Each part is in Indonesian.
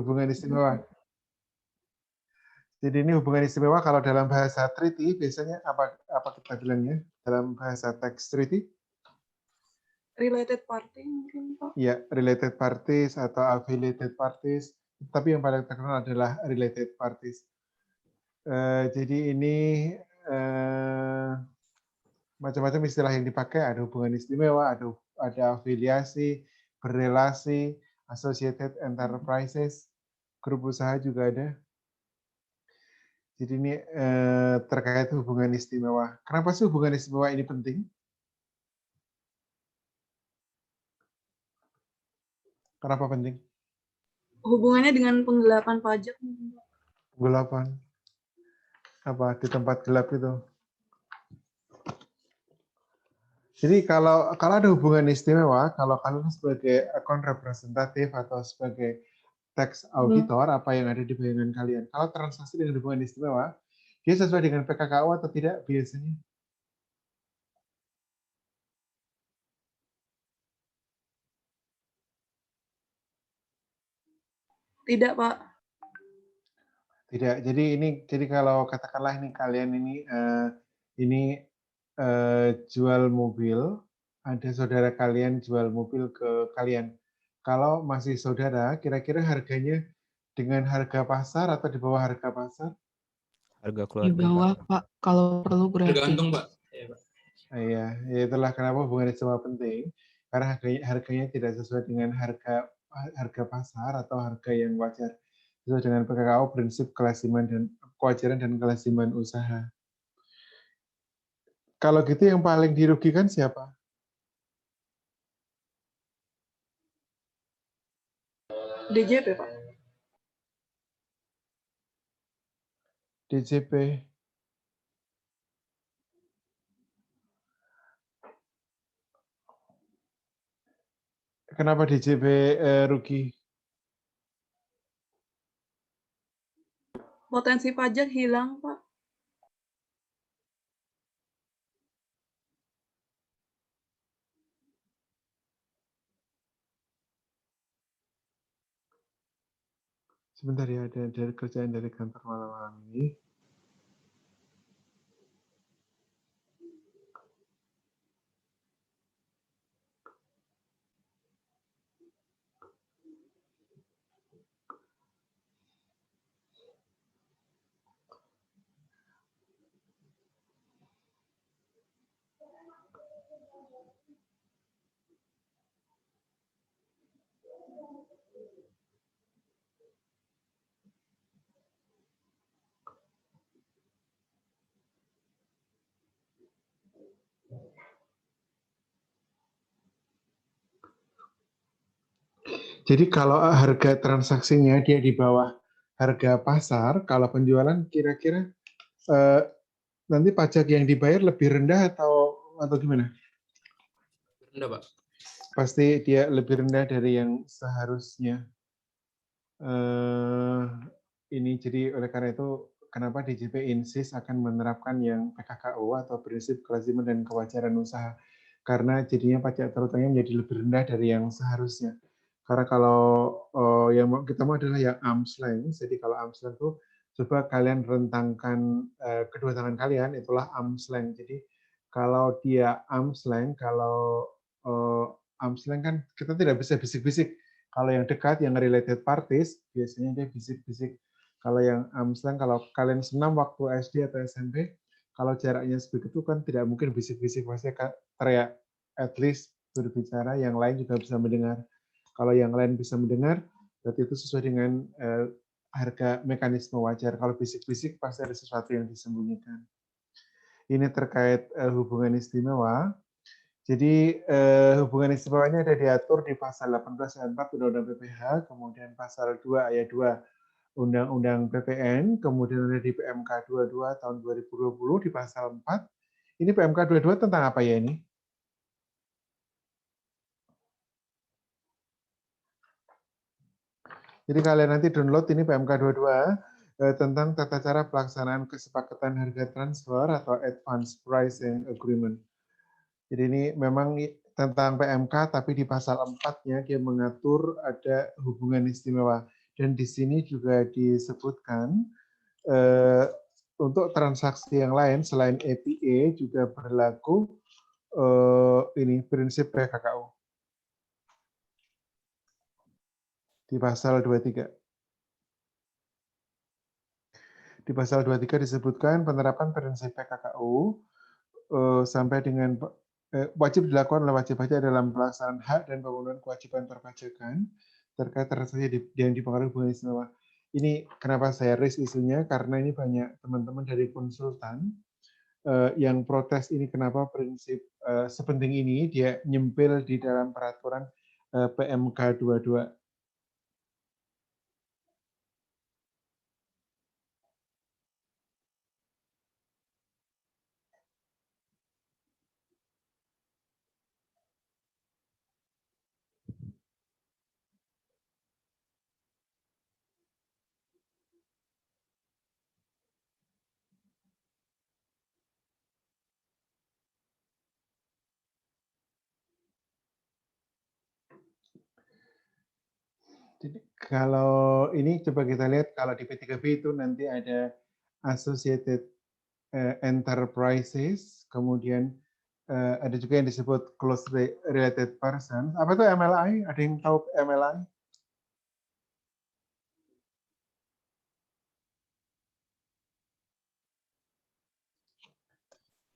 Hubungan istimewa. Jadi ini hubungan istimewa kalau dalam bahasa treaty biasanya apa kita bilangnya dalam bahasa teks treaty? Related party mungkin Pak. Ya, related parties atau affiliated parties. Tapi yang paling terkenal adalah related parties. Jadi ini macam-macam istilah yang dipakai. Ada hubungan istimewa, ada afiliasi, berrelasi, associated enterprises, grup usaha juga ada. Jadi ini terkait hubungan istimewa. Kenapa sih hubungan istimewa ini penting? Kenapa penting? Hubungannya dengan penggelapan pajak mungkin Pak. Penggelapan. Apa di tempat gelap itu? Jadi kalau ada hubungan istimewa, kalau kalian sebagai account representatif atau sebagai tax auditor, apa yang ada di bayangan kalian? Kalau transaksi dengan hubungan istimewa, dia sesuai dengan PKKU atau tidak biasanya? Tidak Pak. Tidak. Jadi kalau katakanlah ini kalian ini jual mobil, ada saudara kalian jual mobil ke kalian. Kalau masih saudara, kira-kira harganya dengan harga pasar atau di bawah harga pasar? Harga Di keluarga, bawah, Pak. Pak. Kalau perlu gratis. Tergantung, Pak. Iya, ya itulah kenapa hubungan istimewa penting. Karena harganya tidak sesuai dengan harga pasar atau harga yang wajar. Sesuai dengan PKKU, prinsip kelasiman dan kewajaran dan kelasiman usaha. Kalau gitu yang paling dirugikan siapa? DJP Pak. DJP. Kenapa DJP rugi? Potensi pajak hilang Pak. Sebentar ya, ada kerjaan dari kantor malam ini. Jadi kalau harga transaksinya dia di bawah harga pasar, kalau penjualan kira-kira nanti pajak yang dibayar lebih rendah atau gimana? Rendah, Pak. Pasti dia lebih rendah dari yang seharusnya. Ini jadi oleh karena itu kenapa DJP insist akan menerapkan yang PKKU atau prinsip kelasiman dan kewajaran usaha. Karena jadinya pajak terutangnya menjadi lebih rendah dari yang seharusnya. Karena kalau yang kita mau adalah yang arm's length, jadi kalau arm's length itu coba kalian rentangkan kedua tangan kalian, itulah arm's length. Jadi kalau dia arm's length, kalau arm's length kan kita tidak bisa bisik-bisik. Kalau yang dekat, yang related parties, biasanya dia bisik-bisik. Kalau yang arm's length, kalau kalian senam waktu SD atau SMP, kalau jaraknya sebegitu kan tidak mungkin bisik-bisik, pasti teriak, at least berbicara, yang lain juga bisa mendengar. Kalau yang lain bisa mendengar, berarti itu sesuai dengan harga mekanisme wajar. Kalau bisik-bisik, pasti ada sesuatu yang disembunyikan. Ini terkait hubungan istimewa. Jadi hubungan istimewanya ada diatur di pasal 18 ayat 4 Undang-Undang PPH, kemudian pasal 2 ayat 2 Undang-Undang PPN, kemudian ada di PMK 22 tahun 2020 di pasal 4. Ini PMK 22 tentang apa ya ini? Jadi kalian nanti download ini PMK 22 tentang tata cara pelaksanaan kesepakatan harga transfer atau Advance Pricing Agreement. Jadi ini memang tentang PMK, tapi di pasal 4-nya dia mengatur ada hubungan istimewa. Dan di sini juga disebutkan untuk transaksi yang lain selain APA juga berlaku ini prinsip PKKU di pasal 23. Di pasal 23 disebutkan penerapan prinsip PKKU sampai dengan wajib dilakukan oleh wajib pajak dalam pelaksanaan hak dan pemenuhan kewajiban perpajakan terkait transaksi yang dipengaruhi hubungan istimewa. Ini kenapa saya raise isunya, karena ini banyak teman-teman dari konsultan yang protes ini kenapa prinsip sepenting ini dia nyempil di dalam peraturan PMK 22. Jadi kalau ini coba kita lihat kalau di P3B itu nanti ada associated enterprises, kemudian ada juga yang disebut closely related person. Apa itu MLI? Ada yang tahu MLI?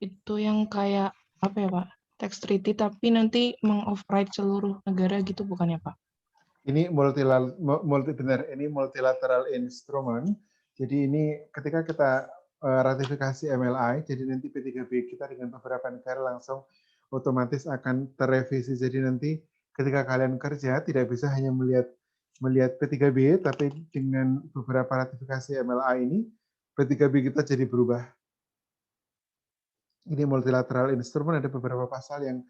Itu yang kayak apa ya Pak? Tax treaty tapi nanti meng-override seluruh negara gitu bukan ya Pak? Ini multilateral instrument. Jadi ini ketika kita ratifikasi MLI, jadi nanti P3B kita dengan beberapa negara langsung otomatis akan terrevisi. Jadi nanti ketika kalian kerja tidak bisa hanya melihat P3B, tapi dengan beberapa ratifikasi MLI ini P3B kita jadi berubah. Ini multilateral instrument, ada beberapa pasal yang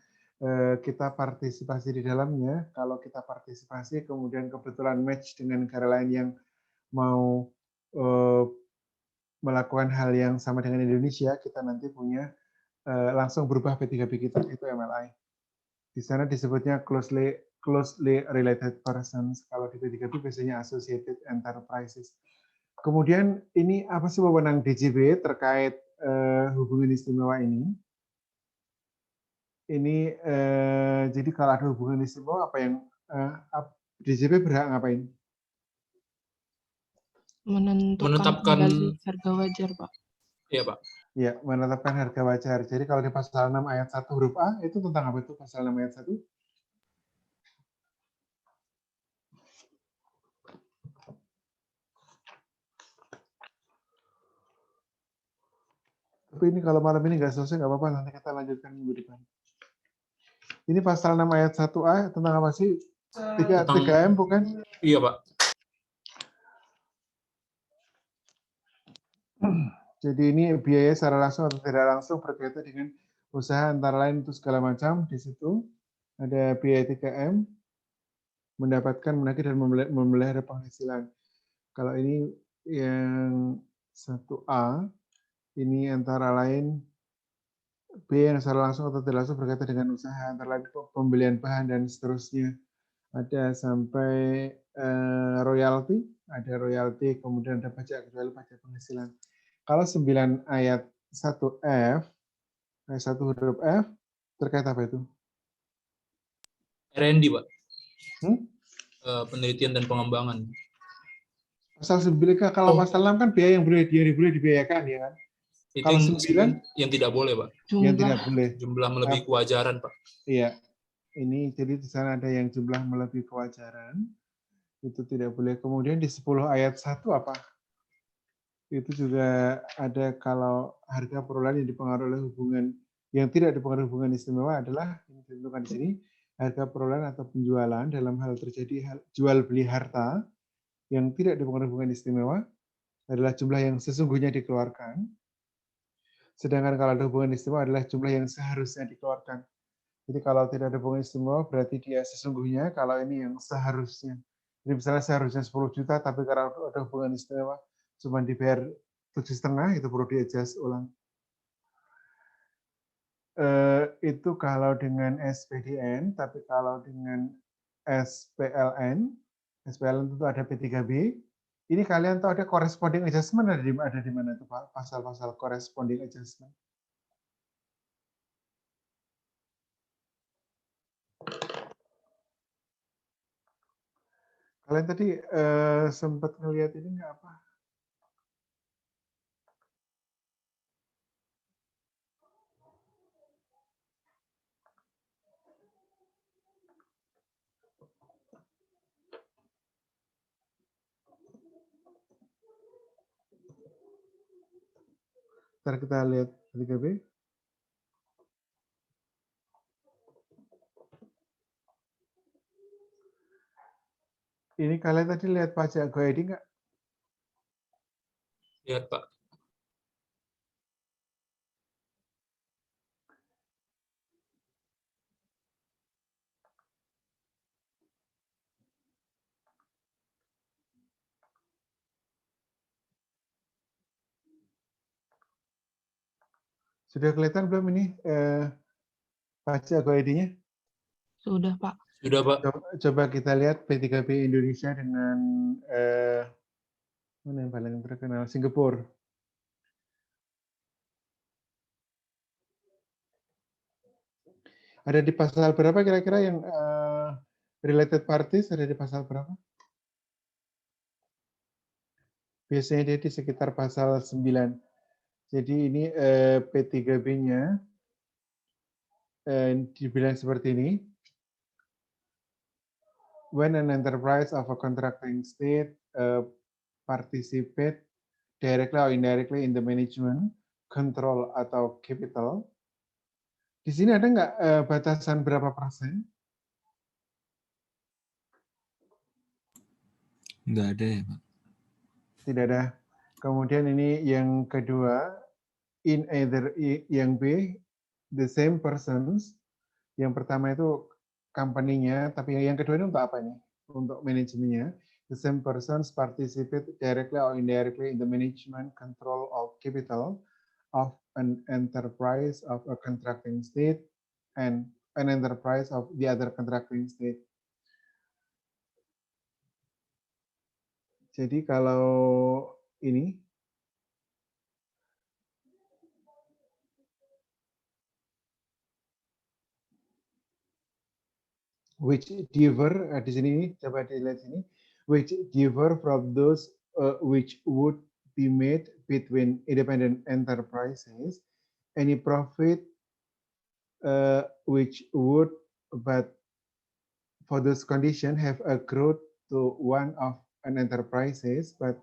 kita partisipasi di dalamnya. Kalau kita partisipasi kemudian kebetulan match dengan negara lain yang mau melakukan hal yang sama dengan Indonesia, kita nanti punya langsung berubah P3B kita, itu MLI. Di sana disebutnya closely related persons. Kalau di P3B biasanya associated enterprises. Kemudian ini apa sih wewenang DJB terkait hubungan istimewa ini? Ini jadi kalau ada hubungan istimewa apa yang DJP berhak ngapain? Menentukan harga wajar Pak. Iya Pak. Ya, menetapkan harga wajar. Jadi kalau di pasal 6 ayat 1 huruf A, itu tentang apa itu pasal 6 ayat 1? Tapi ini kalau malam ini nggak selesai, nggak apa-apa, nanti kita lanjutkan minggu depan. Ini pasal 6 ayat 1A tentang apa sih? 3M bukan? Iya Pak. Jadi ini biaya secara langsung atau tidak langsung berkaitan dengan usaha antara lain itu segala macam. Di situ ada biaya 3M, mendapatkan, menagih, dan memelihara penghasilan. Kalau ini yang 1A, ini antara lain biaya yang secara langsung atau tidak langsung berkaitan dengan usaha, antara lain pembelian bahan dan seterusnya. Ada sampai royalti, kemudian ada pajak kecuali pajak penghasilan. Kalau 9 ayat 1F, ayat 1 huruf F, terkait apa itu? R&D Pak. Penelitian dan pengembangan. Pasal 9, kalau pasal 6 kan biaya yang boleh dibiayakan, ya kan? Itu kalau yang 9 yang tidak boleh Pak. Yang tidak boleh. Jumlah melebihi kewajaran Pak. Iya. Ini jadi di sana ada yang jumlah melebihi kewajaran. Itu tidak boleh. Kemudian di 10 ayat 1 apa? Itu juga ada kalau harga perolehan yang dipengaruhi oleh hubungan yang tidak dipengaruhi hubungan istimewa adalah yang ditentukan di sini harga perolehan atau penjualan dalam hal terjadi jual beli harta yang tidak dipengaruhi hubungan istimewa adalah jumlah yang sesungguhnya dikeluarkan. Sedangkan kalau ada hubungan istimewa adalah jumlah yang seharusnya dikeluarkan. Jadi kalau tidak ada hubungan istimewa berarti dia sesungguhnya, kalau ini yang seharusnya. Jadi misalnya seharusnya 10 juta, tapi karena ada hubungan istimewa cuma dibayar 7,5, itu perlu di-adjust ulang. Itu kalau dengan SPDN, tapi kalau dengan SPLN SPLN tentu ada P3B. Ini kalian tahu ada corresponding adjustment ada di mana tuh Pak? Pasal-pasal corresponding adjustment. Kalian tadi sempat ngelihat ini nggak apa? Ntar kita lihat P3B. Ini kalian tadi lihat pajak Go ID nggak? Lihat, Pak. Sudah kelihatan belum ini pajak Go ID-nya? Sudah, Pak. Sudah, Pak. Coba kita lihat P3B Indonesia dengan mana yang paling terkenal? Singapura. Ada di pasal berapa kira-kira yang related parties ada di pasal berapa? Biasanya dia di sekitar pasal 9. Jadi ini P3B-nya dibilang seperti ini. When an enterprise of a contracting state participate directly or indirectly in the management, control atau capital. Di sini ada nggak batasan berapa persen? Nggak ada ya, Pak. Tidak ada. Kemudian ini yang kedua, in either yang B, the same persons. Yang pertama itu company-nya, tapi yang kedua ini untuk apa nih? Untuk manajemennya. The same persons participate directly or indirectly in the management, control of capital of an enterprise of a contracting state and an enterprise of the other contracting state. Jadi kalau ini which differ di sini coba dilihat sini, which differ from those which would be made between independent enterprises, any profit which would but for those conditions have accrued to one of an enterprises, but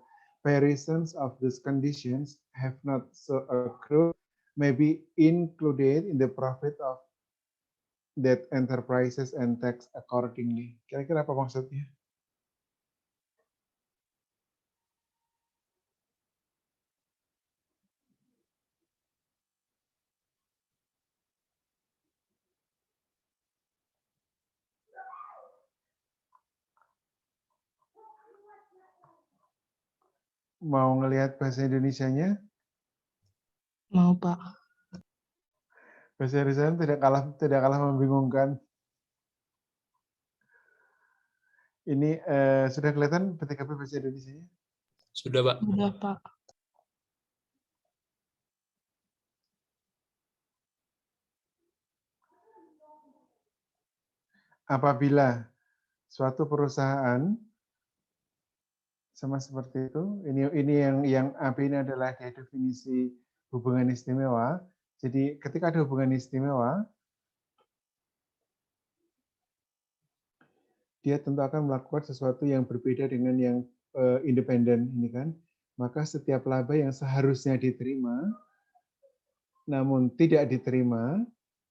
by reasons of those conditions have not so accrued, may be included in the profit of that enterprises and tax accordingly. Kira-kira apa maksudnya? Mau ngelihat bahasa Indonesianya? Mau, Pak. Bahasa Indonesia tidak kalah membingungkan. Ini sudah kelihatan PTKP bahasa Indonesianya? Sudah, Pak. Sudah, Pak. Apabila suatu perusahaan sama seperti itu, ini yang AB ini adalah definisi hubungan istimewa. Jadi ketika ada hubungan istimewa, dia tentu akan melakukan sesuatu yang berbeda dengan yang independen ini kan. Maka setiap laba yang seharusnya diterima, namun tidak diterima,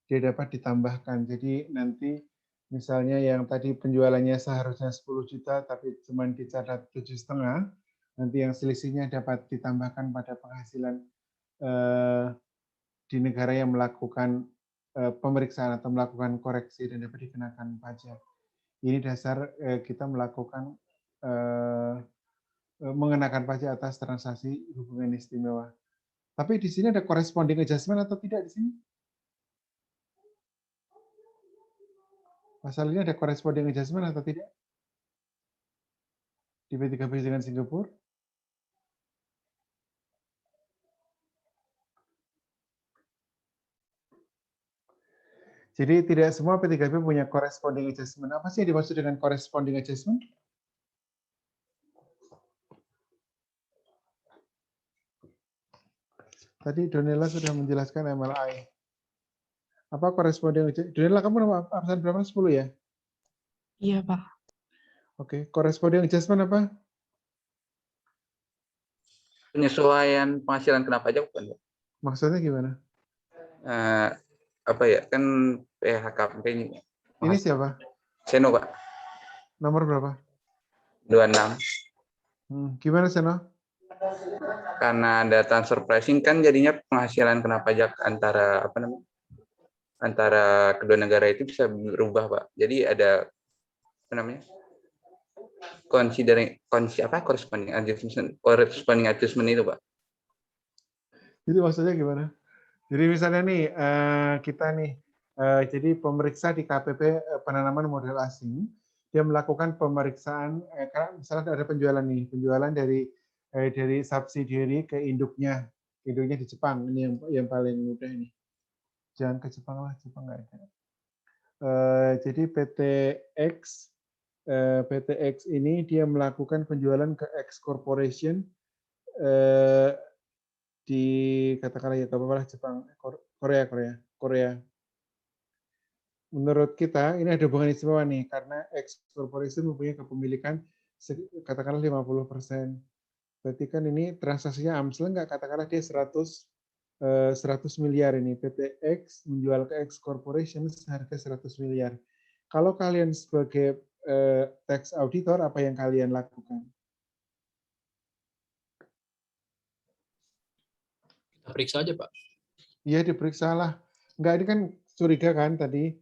dia dapat ditambahkan. Jadi nanti misalnya yang tadi penjualannya seharusnya 10 juta tapi cuma dicatat 7,5, nanti yang selisihnya dapat ditambahkan pada penghasilan di negara yang melakukan pemeriksaan atau melakukan koreksi dan dapat dikenakan pajak. Ini dasar kita melakukan mengenakan pajak atas transaksi hubungan istimewa. Tapi di sini ada corresponding adjustment atau tidak di sini? Pasal ini ada corresponding adjustment atau tidak? di P3P dengan Singapura? Jadi tidak semua P3P punya corresponding adjustment. Apa sih yang dimaksud dengan corresponding adjustment? Tadi Donella sudah menjelaskan MLI. Apa corresponding adjustment? Donella, kamu nama absen berapa? 10 ya? Iya, Pak. Oke, corresponding adjustment apa? Penyesuaian penghasilan kena pajak bukan, Pak? Maksudnya gimana? Apa ya, kan PHKP ini. Ini siapa? Seno, Pak. Nomor berapa? 26. Gimana, Seno? Karena ada transfer pricing kan jadinya penghasilan kena pajak antara antara kedua negara itu bisa berubah, Pak. Jadi ada corresponding adjustment itu, Pak. Jadi maksudnya gimana? Jadi misalnya nih kita nih jadi pemeriksa di KPP penanaman modal asing, dia melakukan pemeriksaan karena misalnya ada penjualan dari subsidiary ke induknya di Jepang, ini yang paling mudah ini. Jangan ke Jepang lah, Jepang nggak ada. Jadi PTX ini dia melakukan penjualan ke X Corporation di katakanlah ya apa Jepang, Korea. Menurut kita ini ada hubungan istimewa nih karena X Corporation mempunyai kepemilikan katakanlah 50%. Berarti kan ini transaksinya arm's length nggak, katakanlah dia 100 miliar ini. PTX menjual ke X Corporation seharga 100 miliar. Kalau kalian sebagai tax auditor, apa yang kalian lakukan? Kita periksa aja, Pak. Iya, diperiksa lah. Enggak, ini kan curiga kan tadi.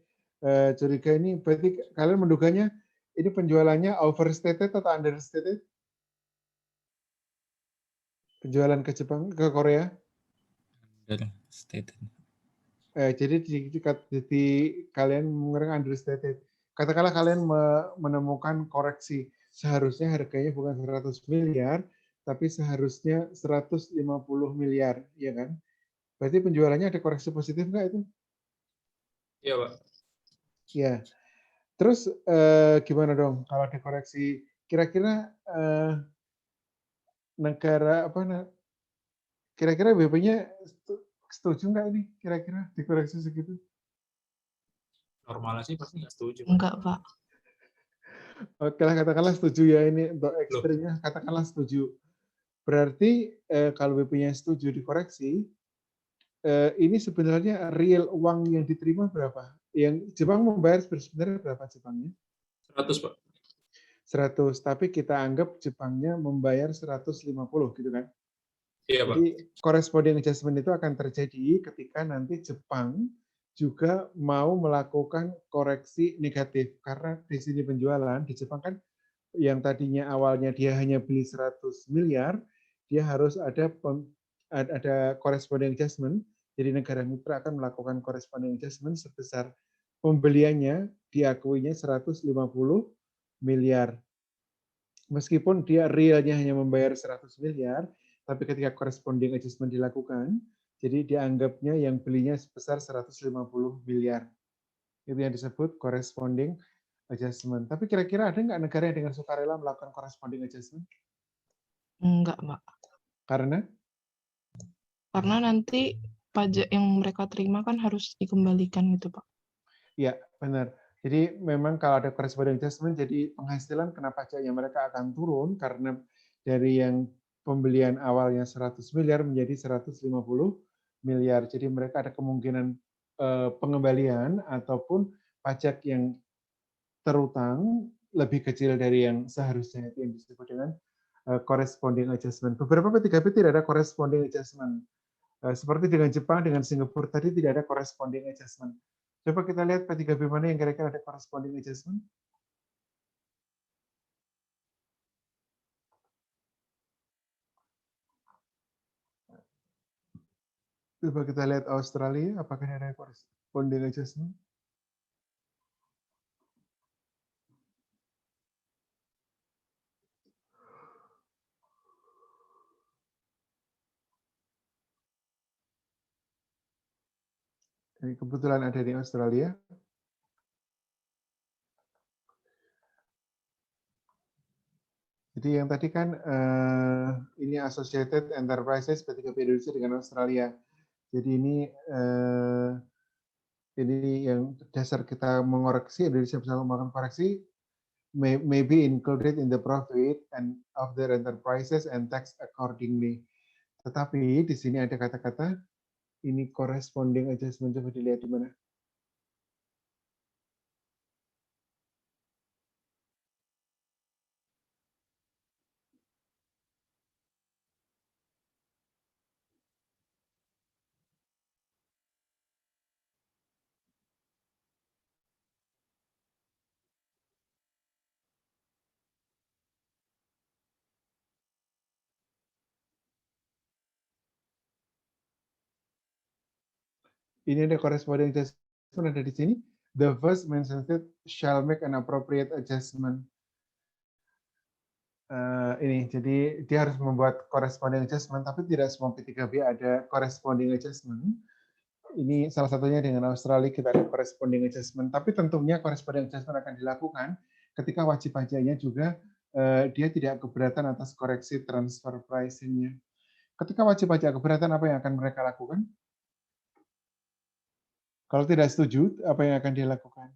Curiga ini berarti kalian menduganya ini penjualannya overstated atau understated? Penjualan ke Jepang, ke Korea? Understated. Jadi di kalian menggunakan understated. Katakanlah kalian menemukan koreksi, seharusnya harganya bukan 100 miliar, tapi seharusnya 150 miliar, ya kan? Berarti penjualannya ada koreksi positif nggak itu? Iya, Pak. Ya. Terus gimana dong kalau ada koreksi? Kira-kira negara kira-kira BP-nya setuju nggak ini? Kira-kira dikoreksi segitu? Normalnya sih pasti nggak setuju, Pak. Enggak, Pak. Oke lah, katakanlah setuju ya, ini untuk ekstrimnya katakanlah setuju. Berarti kalau BP-nya setuju dikoreksi, ini sebenarnya real uang yang diterima berapa? Yang Jepang membayar sebenarnya berapa Jepangnya? 100, Pak. 100, tapi kita anggap Jepangnya membayar 150 gitu kan? Iya, Pak. Jadi corresponding adjustment itu akan terjadi ketika nanti Jepang juga mau melakukan koreksi negatif. Karena di sini penjualan, di Jepang kan yang tadinya awalnya dia hanya beli 100 miliar, dia harus ada corresponding adjustment. Jadi negara mitra akan melakukan corresponding adjustment sebesar pembeliannya diakuinya 150 miliar. Meskipun dia realnya hanya membayar 100 miliar, tapi ketika corresponding adjustment dilakukan, jadi dianggapnya yang belinya sebesar 150 miliar. Itu yang disebut corresponding adjustment. Tapi kira-kira ada nggak negara yang dengan sukarela melakukan corresponding adjustment? Enggak, Pak. Karena nanti pajak yang mereka terima kan harus dikembalikan gitu, Pak. ya, benar. Jadi memang kalau ada corresponding adjustment, jadi penghasilan kena pajaknya mereka akan turun karena dari yang pembelian awalnya 100 miliar menjadi 150 miliar. Jadi mereka ada kemungkinan pengembalian ataupun pajak yang terutang lebih kecil dari yang seharusnya, itu yang disebut dengan corresponding adjustment. Beberapa P3P tidak ada corresponding adjustment. Seperti dengan Jepang, dengan Singapura tadi tidak ada corresponding adjustment. Coba kita lihat P3P mana yang kira-kira ada corresponding adjustment. Coba kita lihat Australia, apakah ada corresponding adjustment? Ini kebetulan ada di Australia. Jadi yang tadi kan ini Associated Enterprises P3P Indonesia dengan Australia. Jadi ini yang dasar kita mengoreksi, Indonesia bisa melakukan koreksi, may be included in the profit and of their enterprises and tax accordingly. Tetapi di sini ada kata-kata ini corresponding adjustment, coba dilihat di mana. Ini ada corresponding adjustment ada di sini. The first mentioned shall make an appropriate adjustment. Ini, jadi dia harus membuat corresponding adjustment, tapi tidak semua P3B ada corresponding adjustment. Ini salah satunya dengan Australia kita ada corresponding adjustment, tapi tentunya corresponding adjustment akan dilakukan ketika wajib pajaknya juga dia tidak keberatan atas koreksi transfer pricing-nya. Ketika wajib pajak keberatan, apa yang akan mereka lakukan? Kalau tidak setuju, apa yang akan dia lakukan?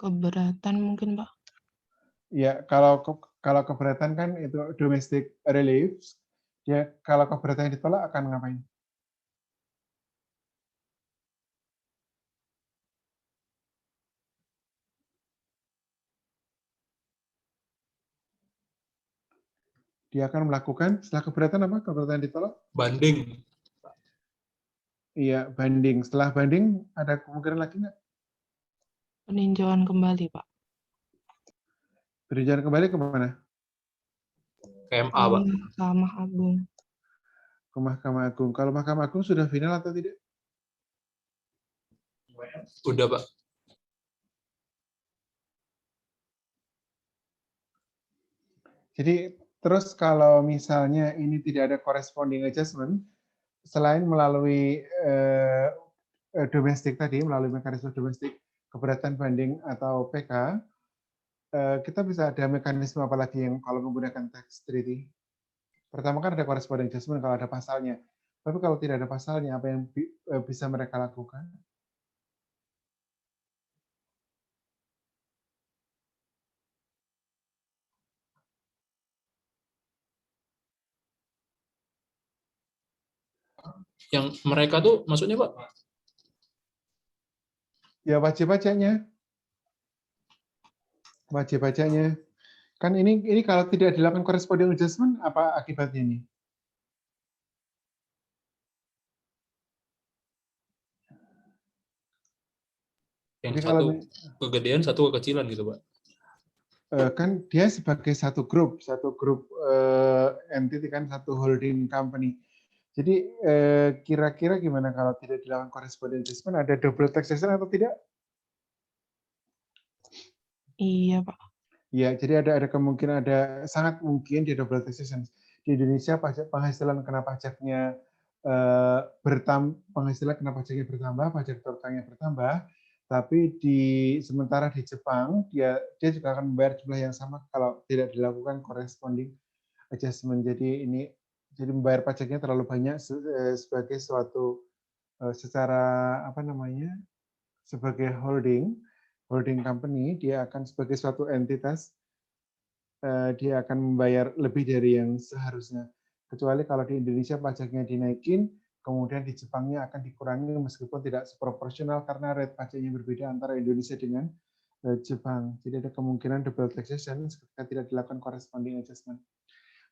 Keberatan mungkin, Pak. Ya, kalau keberatan kan itu domestic relief. Ya, kalau keberatan ditolak akan ngapain? Dia akan melakukan setelah keberatan apa? Keberatan ditolak? Banding. Iya, banding. Setelah banding ada kemungkinan lagi nggak? Peninjauan kembali, Pak. Berjalan kembali ke mana? KMA, Pak. Mahkamah Agung. Ke Mahkamah Agung. Kalau Mahkamah Agung sudah final atau tidak? Udah, Pak. Jadi terus kalau misalnya ini tidak ada corresponding adjustment, selain melalui domestik tadi, melalui mekanisme domestik, keberatan banding atau PK, kita bisa ada mekanisme apa lagi yang kalau menggunakan tax treaty? Pertama kan ada corresponding adjustment kalau ada pasalnya. Tapi kalau tidak ada pasalnya, apa yang bisa mereka lakukan? Yang mereka tuh maksudnya, Pak? Ya wajib pajaknya. Wajib pajaknya. Kan ini kalau tidak dilakukan corresponding adjustment, apa akibatnya ini? Yang Jadi satu kalau kegedean, satu kekecilan gitu, Pak. kan dia sebagai satu grup entity kan, satu holding company. Jadi kira-kira gimana kalau tidak dilakukan corresponding adjustment, ada double taxation atau tidak? Iya, Pak. Ya, jadi ada kemungkinan, sangat mungkin di double taxation. Di Indonesia penghasilan kena pajaknya penghasilan kena pajaknya bertambah, pajak terutangnya bertambah. Tapi sementara di Jepang dia juga akan membayar jumlah yang sama kalau tidak dilakukan corresponding adjustment. Jadi membayar pajaknya terlalu banyak sebagai suatu secara sebagai holding company, dia akan sebagai suatu entitas dia akan membayar lebih dari yang seharusnya. Kecuali kalau di Indonesia pajaknya dinaikin, kemudian di Jepangnya akan dikurangi meskipun tidak seproporsional karena rate pajaknya berbeda antara Indonesia dengan Jepang. Jadi ada kemungkinan double taxation ketika tidak dilakukan corresponding adjustment.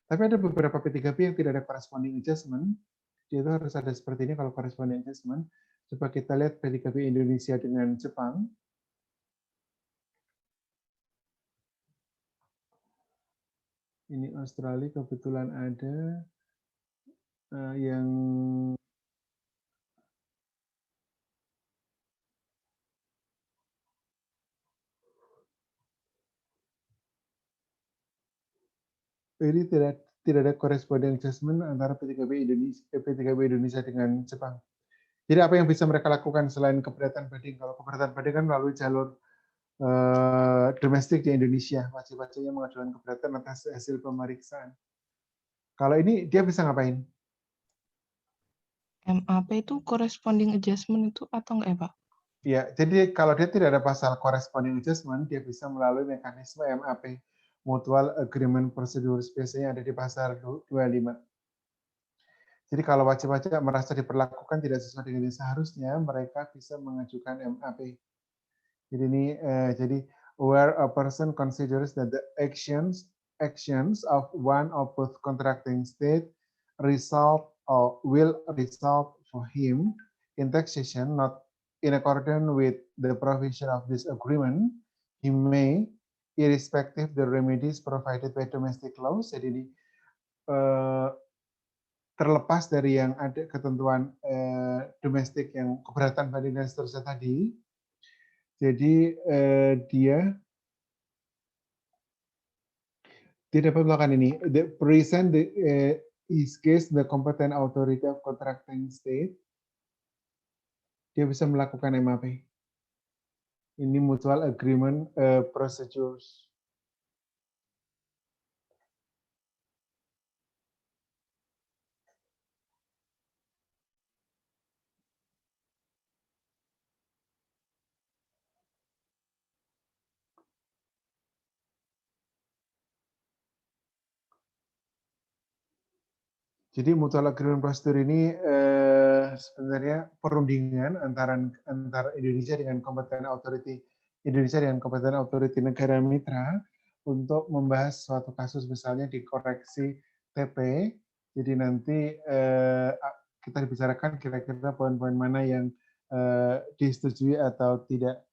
Tapi ada beberapa P3P yang tidak ada corresponding adjustment. Dia itu harus ada seperti ini kalau corresponding adjustment. Coba kita lihat P3P Indonesia dengan Jepang. Ini Australia kebetulan ada yang ini tidak ada corresponding adjustment antara P3B Indonesia dengan Jepang. Jadi apa yang bisa mereka lakukan selain keberatan banding? Kalau keberatan banding kan melalui jalur domestik di Indonesia, wajib-wajibnya mengajukan keberatan atas hasil pemeriksaan. Kalau ini dia bisa ngapain? MAP itu corresponding adjustment itu atau enggak ya, Pak? Ya, jadi kalau dia tidak ada pasal corresponding adjustment, dia bisa melalui mekanisme MAP, Mutual Agreement Procedure, biasanya ada di pasal 25. Jadi kalau wajib-wajib merasa diperlakukan tidak sesuai dengan yang seharusnya, mereka bisa mengajukan MAP. Jadi ini jadi where a person considers that the actions of one of both contracting state result or will result for him in taxation not in accordance with the provision of this agreement, he may, irrespective the remedies provided by domestic laws, jadi ini terlepas dari yang ada ketentuan domestik yang keberatan banding dan seterusnya tadi, jadi dia dapat melakukan ini. The present his case the competent authority of contracting state, dia bisa melakukan MAP. Ini mutual agreement procedures. Jadi mutual agreement procedure ini sebenarnya perundingan antara Indonesia dengan competent authority negara mitra untuk membahas suatu kasus misalnya dikoreksi TP. Jadi nanti kita dibicarakan kira-kira poin-poin mana yang disetujui atau tidak.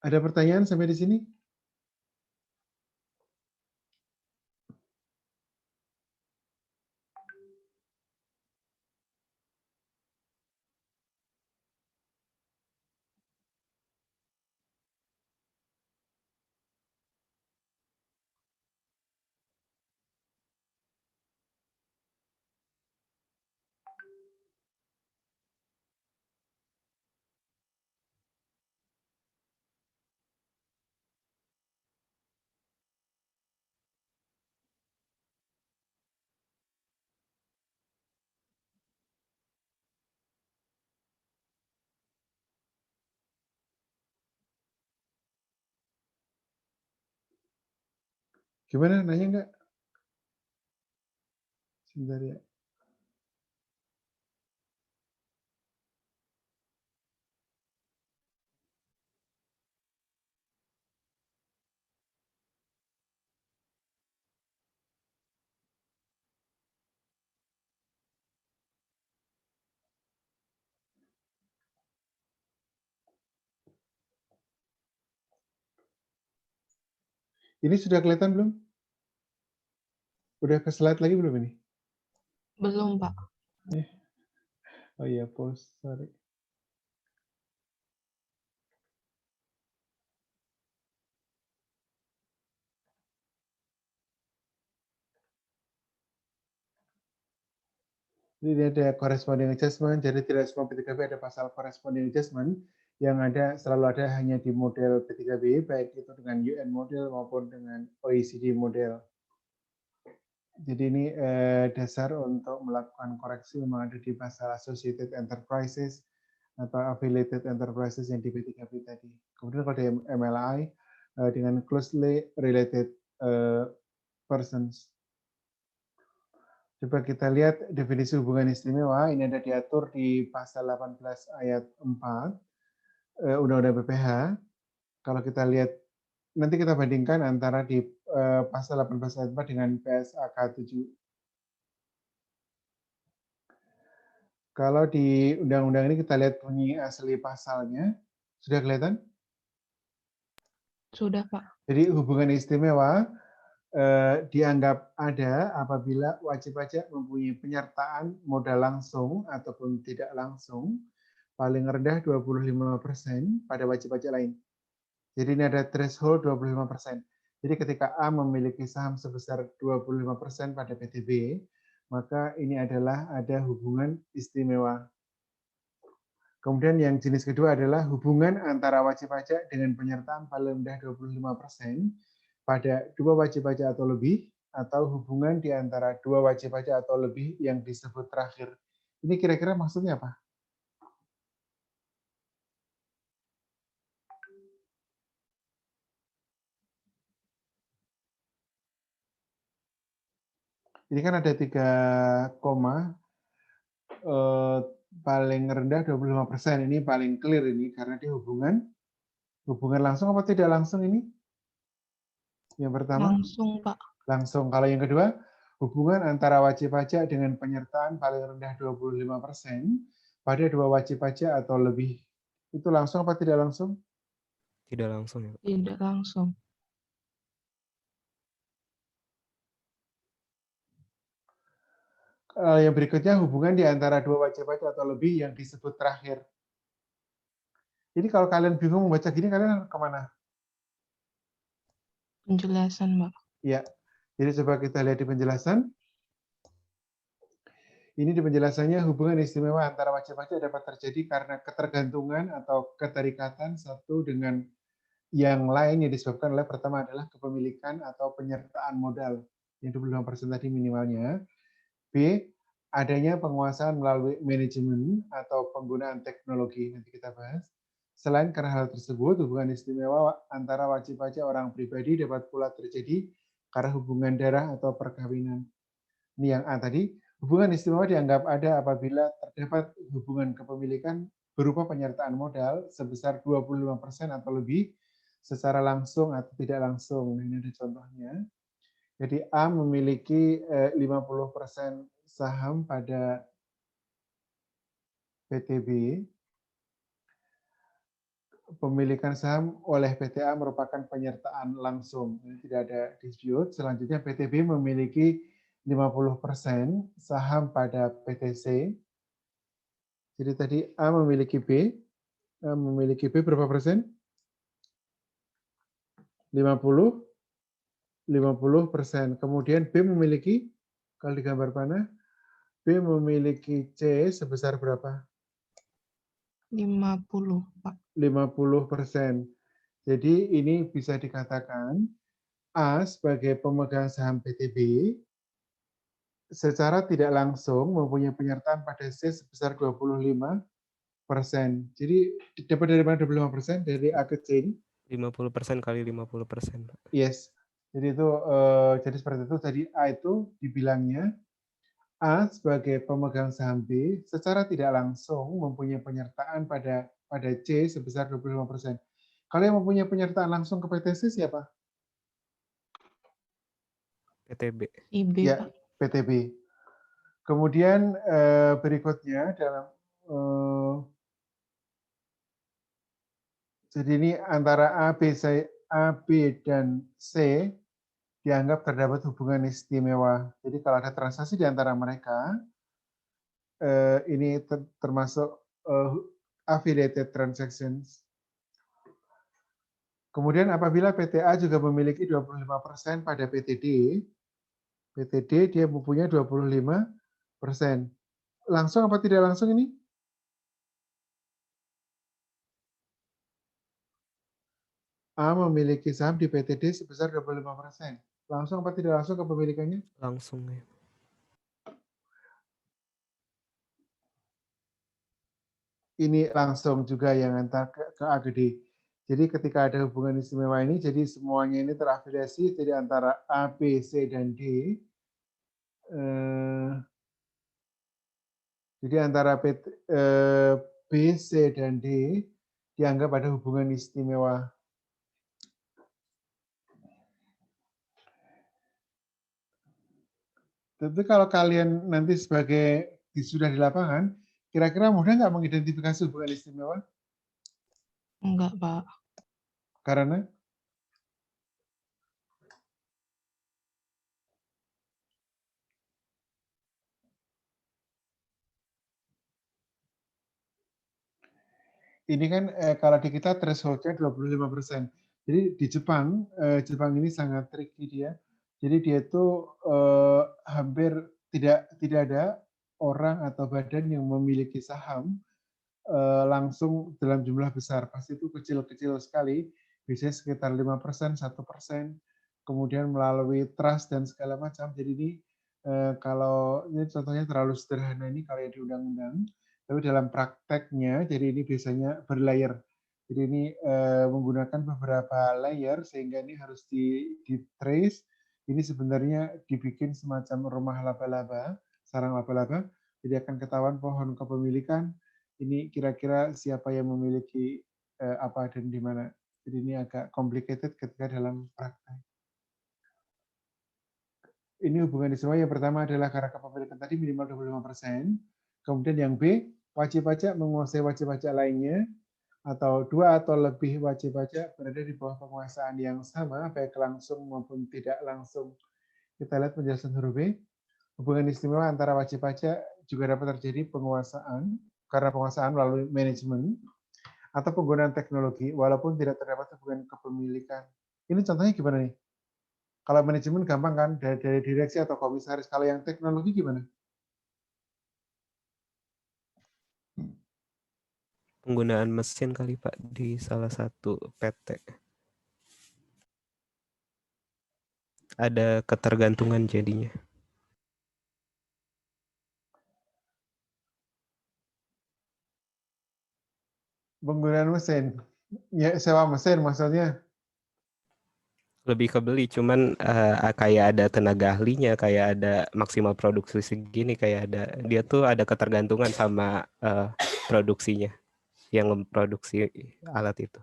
Ada pertanyaan sampai di sini? Gimana? Nanya nggak? Sebentar ya. Ini sudah kelihatan belum? Udah ke slide lagi belum ini? Belum, Pak. Oh iya, pause. Sorry. Jadi ada corresponding adjustment, jadi tidak semua P3B ada pasal corresponding adjustment, yang ada selalu ada hanya di model P3B, baik itu dengan UN model maupun dengan OECD model. Jadi ini dasar untuk melakukan koreksi memang ada di pasal Associated Enterprises atau Affiliated Enterprises yang di P3B tadi. Kemudian kalau di MLI dengan closely related persons. Coba kita lihat definisi hubungan istimewa, ini ada diatur di pasal 18 ayat 4 Undang-Undang PPH. Kalau kita lihat, nanti kita bandingkan antara di pasal 18 ayat 4 dengan PSAK Kalau di undang-undang ini kita lihat bunyi asli pasalnya, sudah kelihatan? Sudah, Pak. Jadi hubungan istimewa dianggap ada apabila wajib pajak mempunyai penyertaan modal langsung ataupun tidak langsung paling rendah 25% pada wajib pajak lain. Jadi ini ada threshold 25%. Jadi ketika A memiliki saham sebesar 25% pada PTB, maka ini adalah ada hubungan istimewa. Kemudian yang jenis kedua adalah hubungan antara wajib pajak dengan penyertaan paling rendah 25% pada dua wajib pajak atau lebih, atau hubungan di antara dua wajib pajak atau lebih yang disebut terakhir. Ini kira-kira maksudnya apa? Ini kan ada 3 koma, paling rendah 25%. Ini paling clear ini, karena dia hubungan langsung apa tidak langsung ini? Yang pertama? Langsung, Pak. Langsung. Kalau yang kedua, hubungan antara wajib pajak dengan penyertaan paling rendah 25% pada dua wajib pajak atau lebih. Itu langsung apa tidak langsung? Tidak langsung ya, Pak. Tidak langsung. Yang berikutnya hubungan di antara dua wajib pajak atau lebih yang disebut terakhir. Jadi kalau kalian bingung membaca gini, kalian kemana? Penjelasan, Pak. Ya, jadi coba kita lihat di penjelasan. Ini di penjelasannya hubungan istimewa antara wajib pajak dapat terjadi karena ketergantungan atau keterikatan satu dengan yang lain yang disebabkan oleh pertama adalah kepemilikan atau penyertaan modal yang 25% tadi minimalnya. B, adanya penguasaan melalui manajemen atau penggunaan teknologi, nanti kita bahas. Selain karena hal tersebut, hubungan istimewa antara wajib pajak orang pribadi dapat pula terjadi karena hubungan darah atau perkawinan. Ini yang A tadi, hubungan istimewa dianggap ada apabila terdapat hubungan kepemilikan berupa penyertaan modal sebesar 25% atau lebih secara langsung atau tidak langsung. Nah, ini ada contohnya. Jadi A memiliki 50% saham pada PTB. Pemilikan saham oleh PTA merupakan penyertaan langsung. Ini tidak ada dispute. Selanjutnya PTB memiliki 50% saham pada PTC. Jadi tadi A memiliki B. A memiliki B berapa persen? 50%. Kemudian B memiliki, kalau di gambar panah, B memiliki C sebesar berapa? 50, Pak. 50%. Jadi ini bisa dikatakan A sebagai pemegang saham PTB secara tidak langsung mempunyai penyertaan pada C sebesar 25%. Jadi dapat dari mana 25%? Dari A ke C ini? 50% kali 50%, Pak. Yes. Jadi itu jadi seperti itu. Tadi A itu dibilangnya A sebagai pemegang saham B secara tidak langsung mempunyai penyertaan pada C sebesar 25%. Kalau yang mempunyai penyertaan langsung ke PTC siapa? PTB. IB, Ya, Pak. PTB. Kemudian berikutnya dalam jadi ini antara A, B, dan C dianggap terdapat hubungan istimewa. Jadi kalau ada transaksi di antara mereka, ini termasuk affiliated transactions. Kemudian apabila PTA juga memiliki 25% pada PTD, dia mempunyai 25%. Langsung apa tidak langsung ini? A memiliki saham di PTD sebesar 25%. Langsung apa tidak langsung kepemilikannya? Langsung ya. Ini langsung juga yang antar ke AGD. Jadi ketika ada hubungan istimewa ini, jadi semuanya ini terafiliasi jadi antara A, B, C, dan D. Jadi antara B, C, dan D dianggap ada hubungan istimewa. Tapi kalau kalian nanti sebagai sudah di lapangan, Kira-kira mudah nggak mengidentifikasi hubungan istimewa? Enggak, Pak. Karena ini kan kalau di kita threshold-nya 25%. Jadi di Jepang, Jepang ini sangat tricky dia. Jadi dia itu hampir tidak ada orang atau badan yang memiliki saham langsung dalam jumlah besar. Pasti itu kecil-kecil sekali, biasanya sekitar 5%, 1%, kemudian melalui trust dan segala macam. Jadi ini kalau ini contohnya terlalu sederhana ini kalau yang di undang-undang, tapi dalam prakteknya, jadi ini biasanya berlayer. Jadi ini menggunakan beberapa layer sehingga ini harus di trace. Ini sebenarnya dibikin semacam rumah laba-laba, sarang laba-laba. Jadi akan ketahuan pohon kepemilikan, ini kira-kira siapa yang memiliki apa dan di mana. Jadi ini agak complicated ketika dalam praktek. Ini hubungan istimewa yang pertama adalah karena kepemilikan tadi minimal 25%. Kemudian yang B, wajib pajak menguasai wajib pajak lainnya, atau dua atau lebih wajib pajak berada di bawah penguasaan yang sama, baik langsung maupun tidak langsung. Kita lihat penjelasan huruf B. Hubungan istimewa antara wajib pajak juga dapat terjadi penguasaan, karena penguasaan melalui manajemen, atau penggunaan teknologi, walaupun tidak terdapat hubungan kepemilikan. Ini contohnya gimana nih? Kalau manajemen gampang kan, dari direksi atau komisaris. Kalau yang teknologi gimana? Penggunaan mesin kali Pak di salah satu PT. Ada ketergantungan jadinya. Penggunaan mesin. Ya, sewa mesin maksudnya. Lebih ke beli, cuman kayak ada tenaga ahlinya, kayak ada maksimal produksi segini, kayak ada dia tuh ada ketergantungan sama produksinya yang memproduksi alat itu.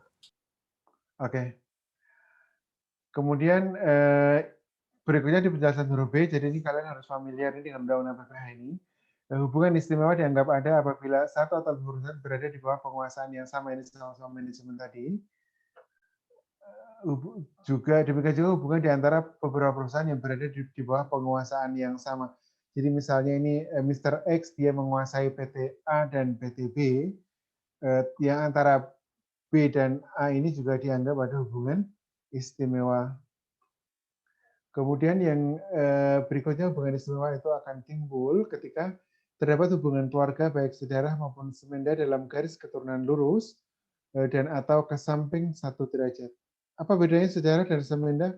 Oke. Kemudian berikutnya di penjelasan huruf B, jadi ini kalian harus familiar ini dengan undang-undang PPh ini. Hubungan istimewa dianggap ada apabila satu atau lebih perusahaan berada di bawah penguasaan yang sama, ini sama-sama manajemen tadi. Juga demikian juga hubungan di antara beberapa perusahaan yang berada di bawah penguasaan yang sama. Jadi misalnya ini Mr. X dia menguasai PT A dan PT B, yang antara B dan A ini juga dianggap ada hubungan istimewa. Kemudian yang berikutnya hubungan istimewa itu akan timbul ketika terdapat hubungan keluarga baik sedarah maupun semenda dalam garis keturunan lurus dan atau ke samping 1 derajat. Apa bedanya sedarah dan semenda?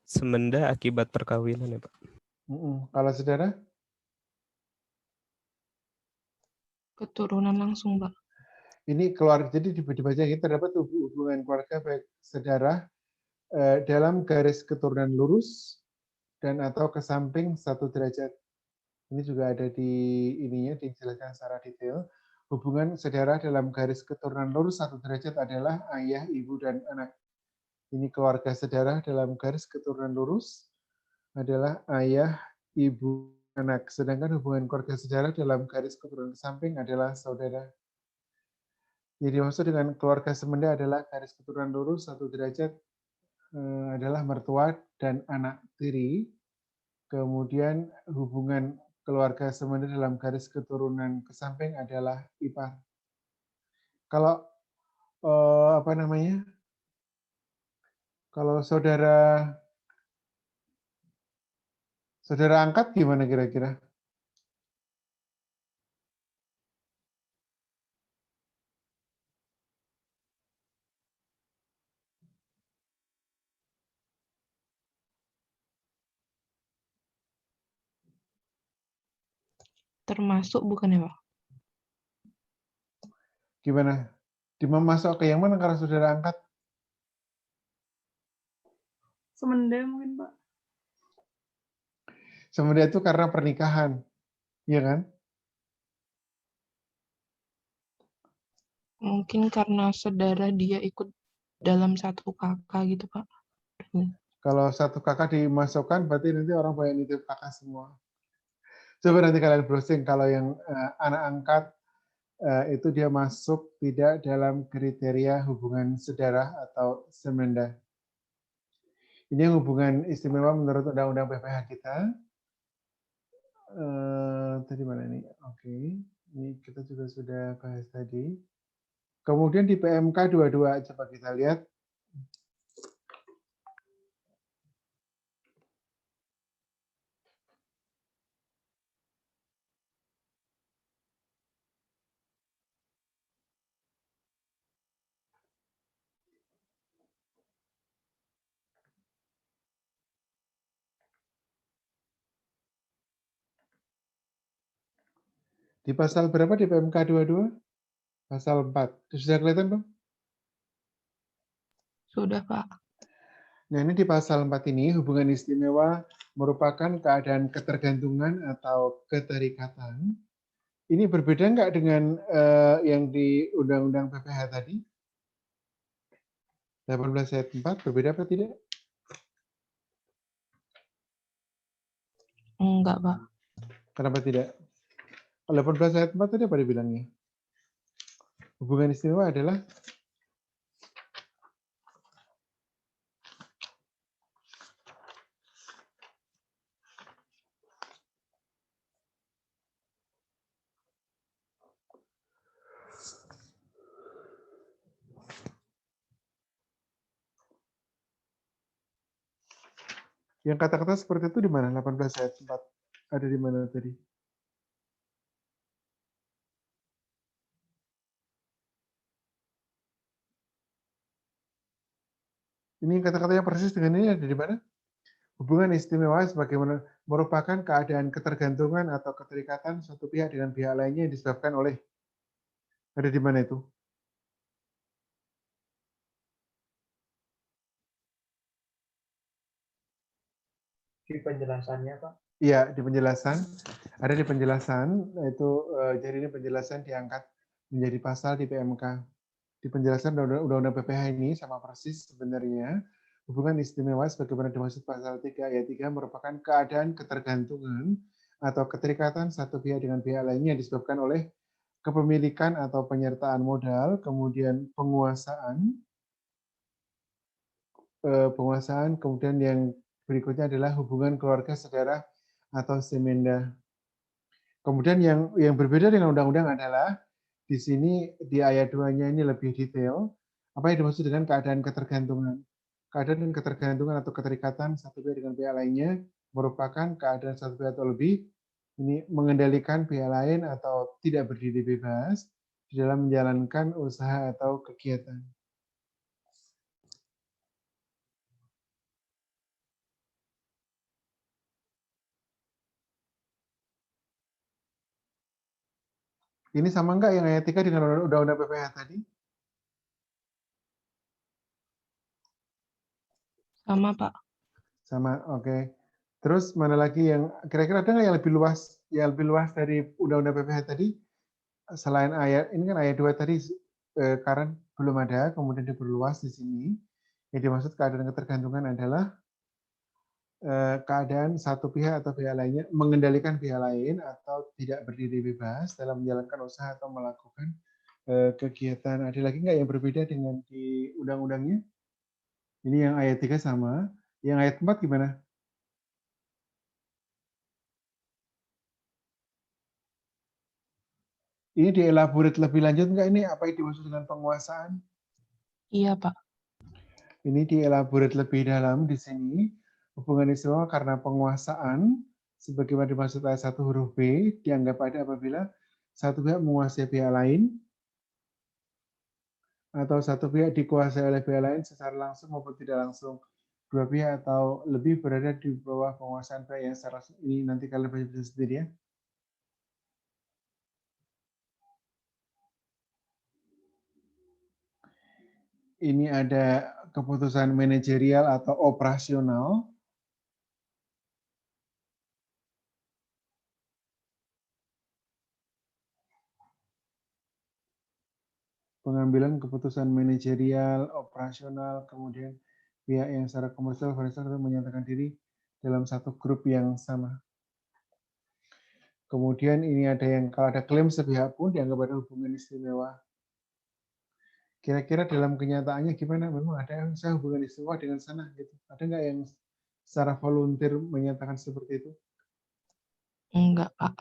Semenda akibat perkawinan ya Pak. Kalau sedarah? Keturunan langsung, Pak. Ini keluarga, jadi dibaca ini terdapat hubungan keluarga baik sedarah dalam garis keturunan lurus dan atau ke samping 1 derajat. Ini juga ada di ininya dijelaskan secara detail. Hubungan sedarah dalam garis keturunan lurus 1 derajat adalah ayah, ibu, dan anak. Ini keluarga sedarah dalam garis keturunan lurus adalah ayah, ibu, anak. Sedangkan hubungan keluarga sedarah dalam garis keturunan samping adalah saudara. Jadi maksud dengan keluarga semenda adalah garis keturunan lurus 1 derajat adalah mertua dan anak tiri. Kemudian hubungan keluarga semenda dalam garis keturunan ke samping adalah ipar. Kalau apa namanya? Kalau saudara angkat gimana kira-kira? Termasuk bukan ya, Pak? Gimana? Masuk ke yang mana kalau saudara angkat? Semenda mungkin, Pak. Semenda itu karena pernikahan, iya kan? Mungkin karena saudara dia ikut dalam satu kakak gitu, Pak. Kalau satu kakak dimasukkan, berarti nanti orang banyak nitip kakak semua. Coba nanti kalian browsing kalau yang anak angkat itu dia masuk tidak dalam kriteria hubungan sedarah atau semenda. Ini yang hubungan istimewa menurut Undang-Undang PPH kita. Tadi mana ini? Oke, ini kita juga sudah bahas tadi. Kemudian di PMK 22 coba kita lihat. Di pasal berapa di PMK 22? Pasal 4. Sudah kelihatan, Bang? Sudah, Pak. Nah, ini di pasal 4 ini hubungan istimewa merupakan keadaan ketergantungan atau keterikatan. Ini berbeda nggak dengan yang di Undang-Undang PPH tadi? 18 ayat 4 berbeda apa tidak? Enggak, Pak. Kenapa tidak? 18 ayat 4 tadi apa dibilangnya? Hubungan istimewa adalah yang kata-kata seperti itu di mana? 18 ayat 4 ada di mana tadi? Ini kata-kata yang persis dengan ini ada di mana? Hubungan istimewa sebagaimana merupakan keadaan ketergantungan atau keterikatan suatu pihak dengan pihak lainnya yang disebabkan oleh. Ada di mana itu? Di penjelasannya, Pak. Iya, di penjelasan. Ada di penjelasan, itu jadi ini penjelasan diangkat menjadi pasal di PMK. Di penjelasan Undang-Undang PPH ini sama persis sebenarnya. Hubungan istimewa sebagaimana dimaksud pasal 3 ayat 3 merupakan keadaan ketergantungan atau keterikatan satu pihak dengan pihak lainnya yang disebabkan oleh kepemilikan atau penyertaan modal, kemudian penguasaan, kemudian yang berikutnya adalah hubungan keluarga saudara atau semenda. Kemudian yang berbeda dengan undang-undang adalah di sini di ayat 2-nya ini lebih detail. Apa yang dimaksud dengan keadaan ketergantungan? Keadaan dan ketergantungan atau keterikatan satu pihak dengan pihak lainnya merupakan keadaan satu pihak atau lebih ini mengendalikan pihak lain atau tidak berdiri bebas di dalam menjalankan usaha atau kegiatan. Ini sama enggak yang ayat 3 dengan undang-undang PPH tadi? Sama, Pak. Sama, oke. Terus mana lagi yang kira-kira ada nggak yang lebih luas dari undang-undang PPH tadi? Selain ayat ini kan ayat 2 tadi Karen belum ada, kemudian diperluas di sini. Yang dimaksud keadaan ketergantungan adalah keadaan satu pihak atau pihak lainnya mengendalikan pihak lain atau tidak berdiri bebas dalam menjalankan usaha atau melakukan kegiatan. Ada lagi nggak yang berbeda dengan di undang-undangnya? Ini yang ayat 3 sama. Yang ayat 4 gimana? Ini dielaborate lebih lanjut nggak ini apa yang dimaksud dengan penguasaan? Iya, Pak. Ini dielaborate lebih dalam di sini. Hubungan istimewa karena penguasaan, sebagaimana dimaksud ayat 1 huruf B, dianggap ada apabila satu pihak menguasai pihak lain, atau satu pihak dikuasai oleh pihak lain secara langsung maupun tidak langsung. Dua pihak atau lebih berada di bawah penguasaan pihak yang secara ini nanti kalian baca sendiri ya. Ini ada keputusan manajerial atau operasional. Pengambilan keputusan manajerial, operasional, kemudian pihak yang secara komersial, financial menyatakan diri dalam satu grup yang sama. Kemudian ini ada yang kalau ada klaim sepihak pun dianggap ada hubungan istimewa. Kira-kira dalam kenyataannya gimana? Memang ada yang saya hubungan istimewa dengan sana gitu. Ada nggak yang secara volunteer menyatakan seperti itu? Enggak, Pak.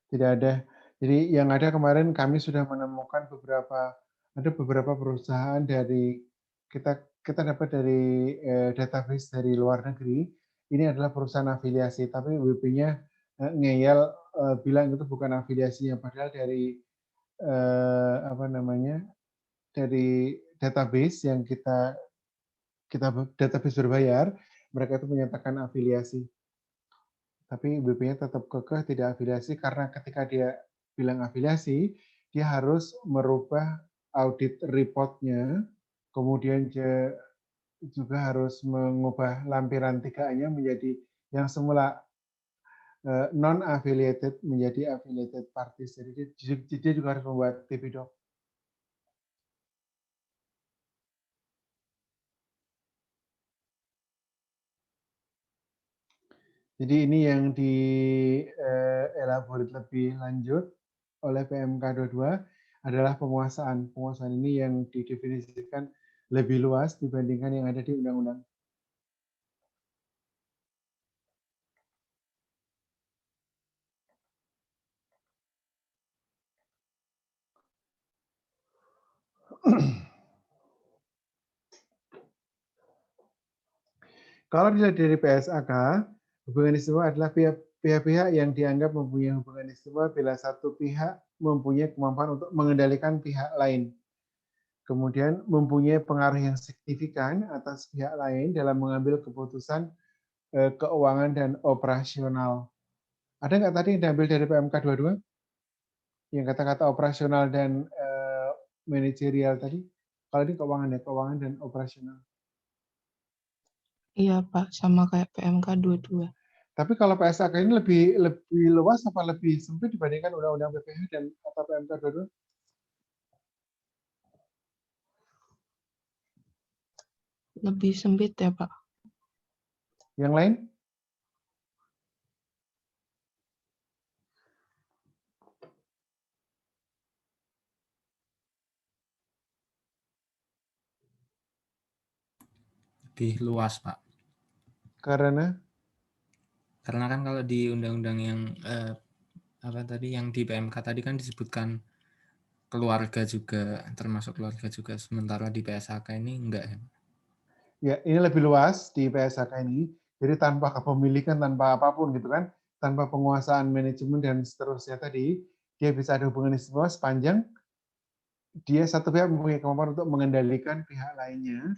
Tidak ada. Jadi yang ada kemarin kami sudah menemukan ada beberapa perusahaan dari kita dapat dari database dari luar negeri. Ini adalah perusahaan afiliasi, tapi WP-nya ngeyel bilang itu bukan afiliasinya, padahal dari dari database yang kita database berbayar, mereka itu menyatakan afiliasi. Tapi BP-nya tetap kekeh tidak afiliasi karena ketika dia bilang afiliasi, dia harus merubah audit report-nya, kemudian dia juga harus mengubah lampiran 3A-nya menjadi yang semula non-affiliated menjadi affiliated parties. Jadi dia juga harus membuat TP-Doc. Jadi ini yang dielaborate lebih lanjut oleh PMK 22 adalah penguasaan. Penguasaan ini yang didefinisikan lebih luas dibandingkan yang ada di undang-undang. Kalau dilihat dari PSAK, hubungan istimewa adalah pihak-pihak yang dianggap mempunyai hubungan istimewa bila satu pihak mempunyai kemampuan untuk mengendalikan pihak lain. Kemudian mempunyai pengaruh yang signifikan atas pihak lain dalam mengambil keputusan keuangan dan operasional. Ada nggak tadi yang diambil dari PMK 22? Yang kata-kata operasional dan manajerial tadi? Kalau ini keuangan dan operasional. Iya, Pak. Sama kayak PMK 22. Tapi kalau PSAK ini lebih luas apa lebih sempit dibandingkan Undang-Undang PPh dan atau PMK 22? Lebih sempit ya, Pak. Yang lain? Lebih luas, Pak. Karena Kan kalau di undang-undang yang yang di PMK tadi kan disebutkan keluarga juga, termasuk keluarga juga, sementara di PSAK ini enggak ya? ya ini lebih luas di PSAK ini. Jadi tanpa kepemilikan, tanpa apapun gitu kan, tanpa penguasaan manajemen dan seterusnya tadi, dia bisa ada hubungan istimewa sepanjang dia satu pihak mempunyai kemampuan untuk mengendalikan pihak lainnya.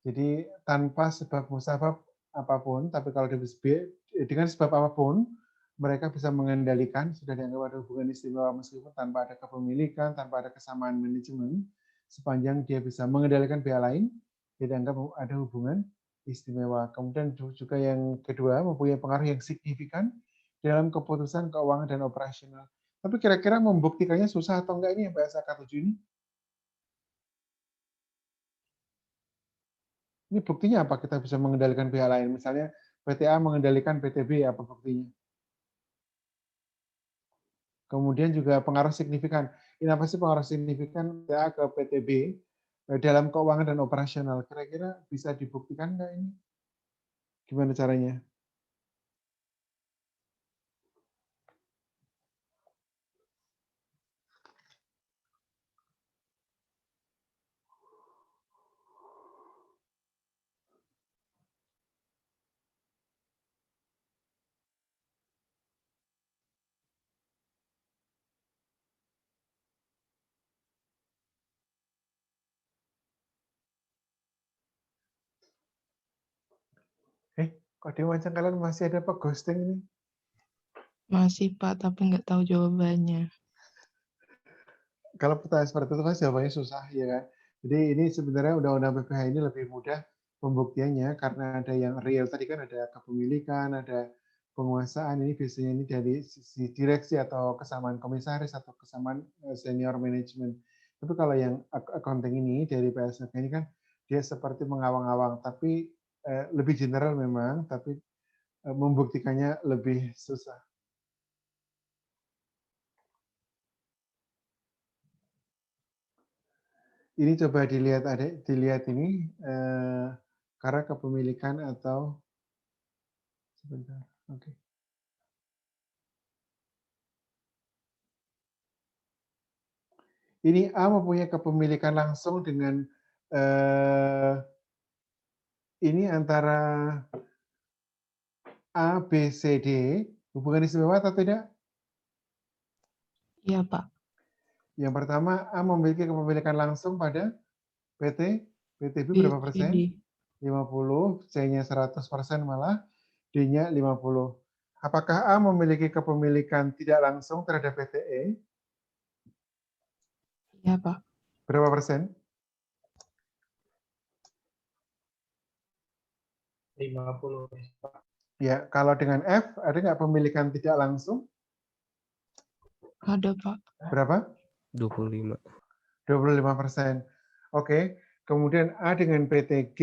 Jadi tanpa sebab musabab apapun, tapi kalau dengan sebab apapun, mereka bisa mengendalikan, sudah dianggap ada hubungan istimewa meskipun tanpa ada kepemilikan, tanpa ada kesamaan manajemen, sepanjang dia bisa mengendalikan pihak lain, dia dianggap ada hubungan istimewa. Kemudian juga yang kedua, mempunyai pengaruh yang signifikan dalam keputusan keuangan dan operasional. Tapi kira-kira membuktikannya susah atau enggak ini yang PSAK 7 ini? Ini buktinya apa kita bisa mengendalikan pihak lain? Misalnya PTA mengendalikan PTB, apa buktinya? Kemudian juga pengaruh signifikan. Ini apa sih pengaruh signifikan PTA ke PTB dalam keuangan dan operasional? Kira-kira bisa dibuktikan nggak ini? Gimana caranya? Kok di wawancara kalian masih ada apa ghosting ini? Masih, Pak, tapi nggak tahu jawabannya. Kalau pertanyaan seperti itu kan jawabannya susah, ya kan? Jadi ini sebenarnya undang-undang PPh ini lebih mudah pembuktiannya karena ada yang real. Tadi kan ada kepemilikan, ada penguasaan. Ini biasanya ini dari sisi direksi atau kesamaan komisaris atau kesamaan senior manajemen. Tapi kalau yang accounting ini dari PSAK ini kan dia seperti mengawang-awang, tapi lebih general memang, tapi membuktikannya lebih susah. Ini coba dilihat dilihat ini karena kepemilikan atau sebentar. Oke. Ini A mempunyai kepemilikan langsung dengan ini antara A, B, C, D, hubungan istimewa atau tidak? Iya, Pak. Yang pertama, A memiliki kepemilikan langsung pada PT, PTB B, berapa C, D. persen? 50, C-nya 100% malah, D-nya 50. Apakah A memiliki kepemilikan tidak langsung terhadap PTE? Iya, Pak. Berapa persen? 50. Pak. Ya, kalau dengan F, ada nggak pemilikan tidak langsung? Ada, Pak. Berapa? 25. 25%. Oke. Kemudian A dengan PTG,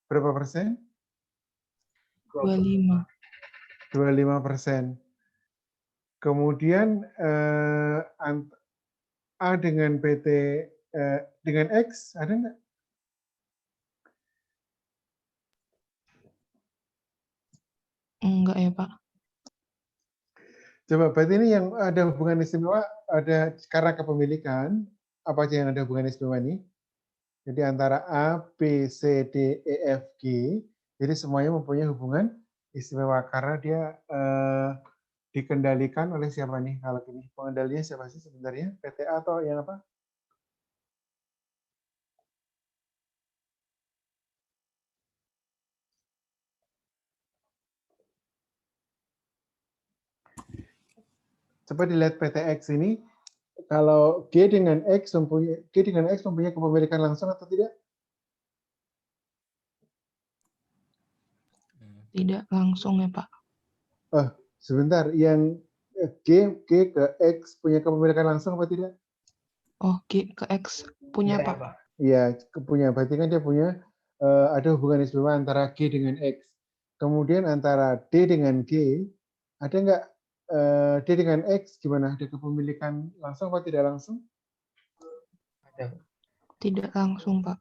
berapa persen? 25. 25%. Kemudian A dengan PT dengan X ada nggak? Enggak ya, Pak. Coba berarti ini yang ada hubungan istimewa ada karena kepemilikan. Apa aja yang ada hubungan istimewa ini? Jadi antara A, B, C, D, E, F, G. Jadi semuanya mempunyai hubungan istimewa karena dia dikendalikan oleh siapa nih kalau gini? Pengendalinya siapa sih sebenarnya? PTA atau yang apa? Coba dilihat PTX ini, kalau G dengan X mempunyai kepemilikan langsung atau tidak? Tidak langsung ya, Pak. Oh, sebentar, yang G ke X punya kepemilikan langsung apa tidak? Oh, G ke X punya, Iya, Pak. Pak. Iya, punya. Berarti kan dia punya ada hubungan istimewa antara G dengan X. Kemudian antara D dengan G, ada nggak D dengan X gimana? Ada kepemilikan langsung atau tidak langsung? Ada, Pak. Tidak langsung, Pak.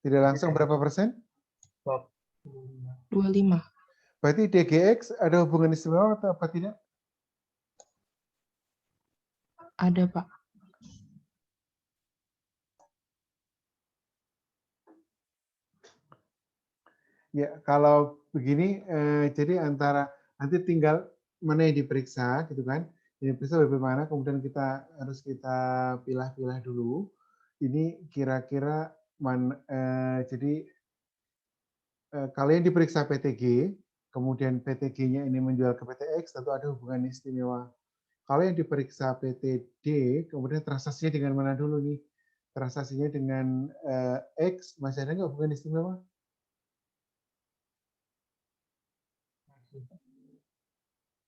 Tidak langsung berapa persen? 25. Berarti DGX ada hubungan istimewa atau apa tidak? Ada, Pak. Ya, kalau begini, jadi antara nanti tinggal mana yang diperiksa, gitu kan? Yang diperiksa bagaimana, kemudian harus kita pilah-pilah dulu. Ini kira-kira jadi kalau yang diperiksa PTG, kemudian PTG-nya ini menjual ke PTX, tentu ada hubungan istimewa. Kalau yang diperiksa PTD, kemudian transaksinya dengan mana dulu nih? Transaksinya dengan X, masih ada nggak hubungan istimewa?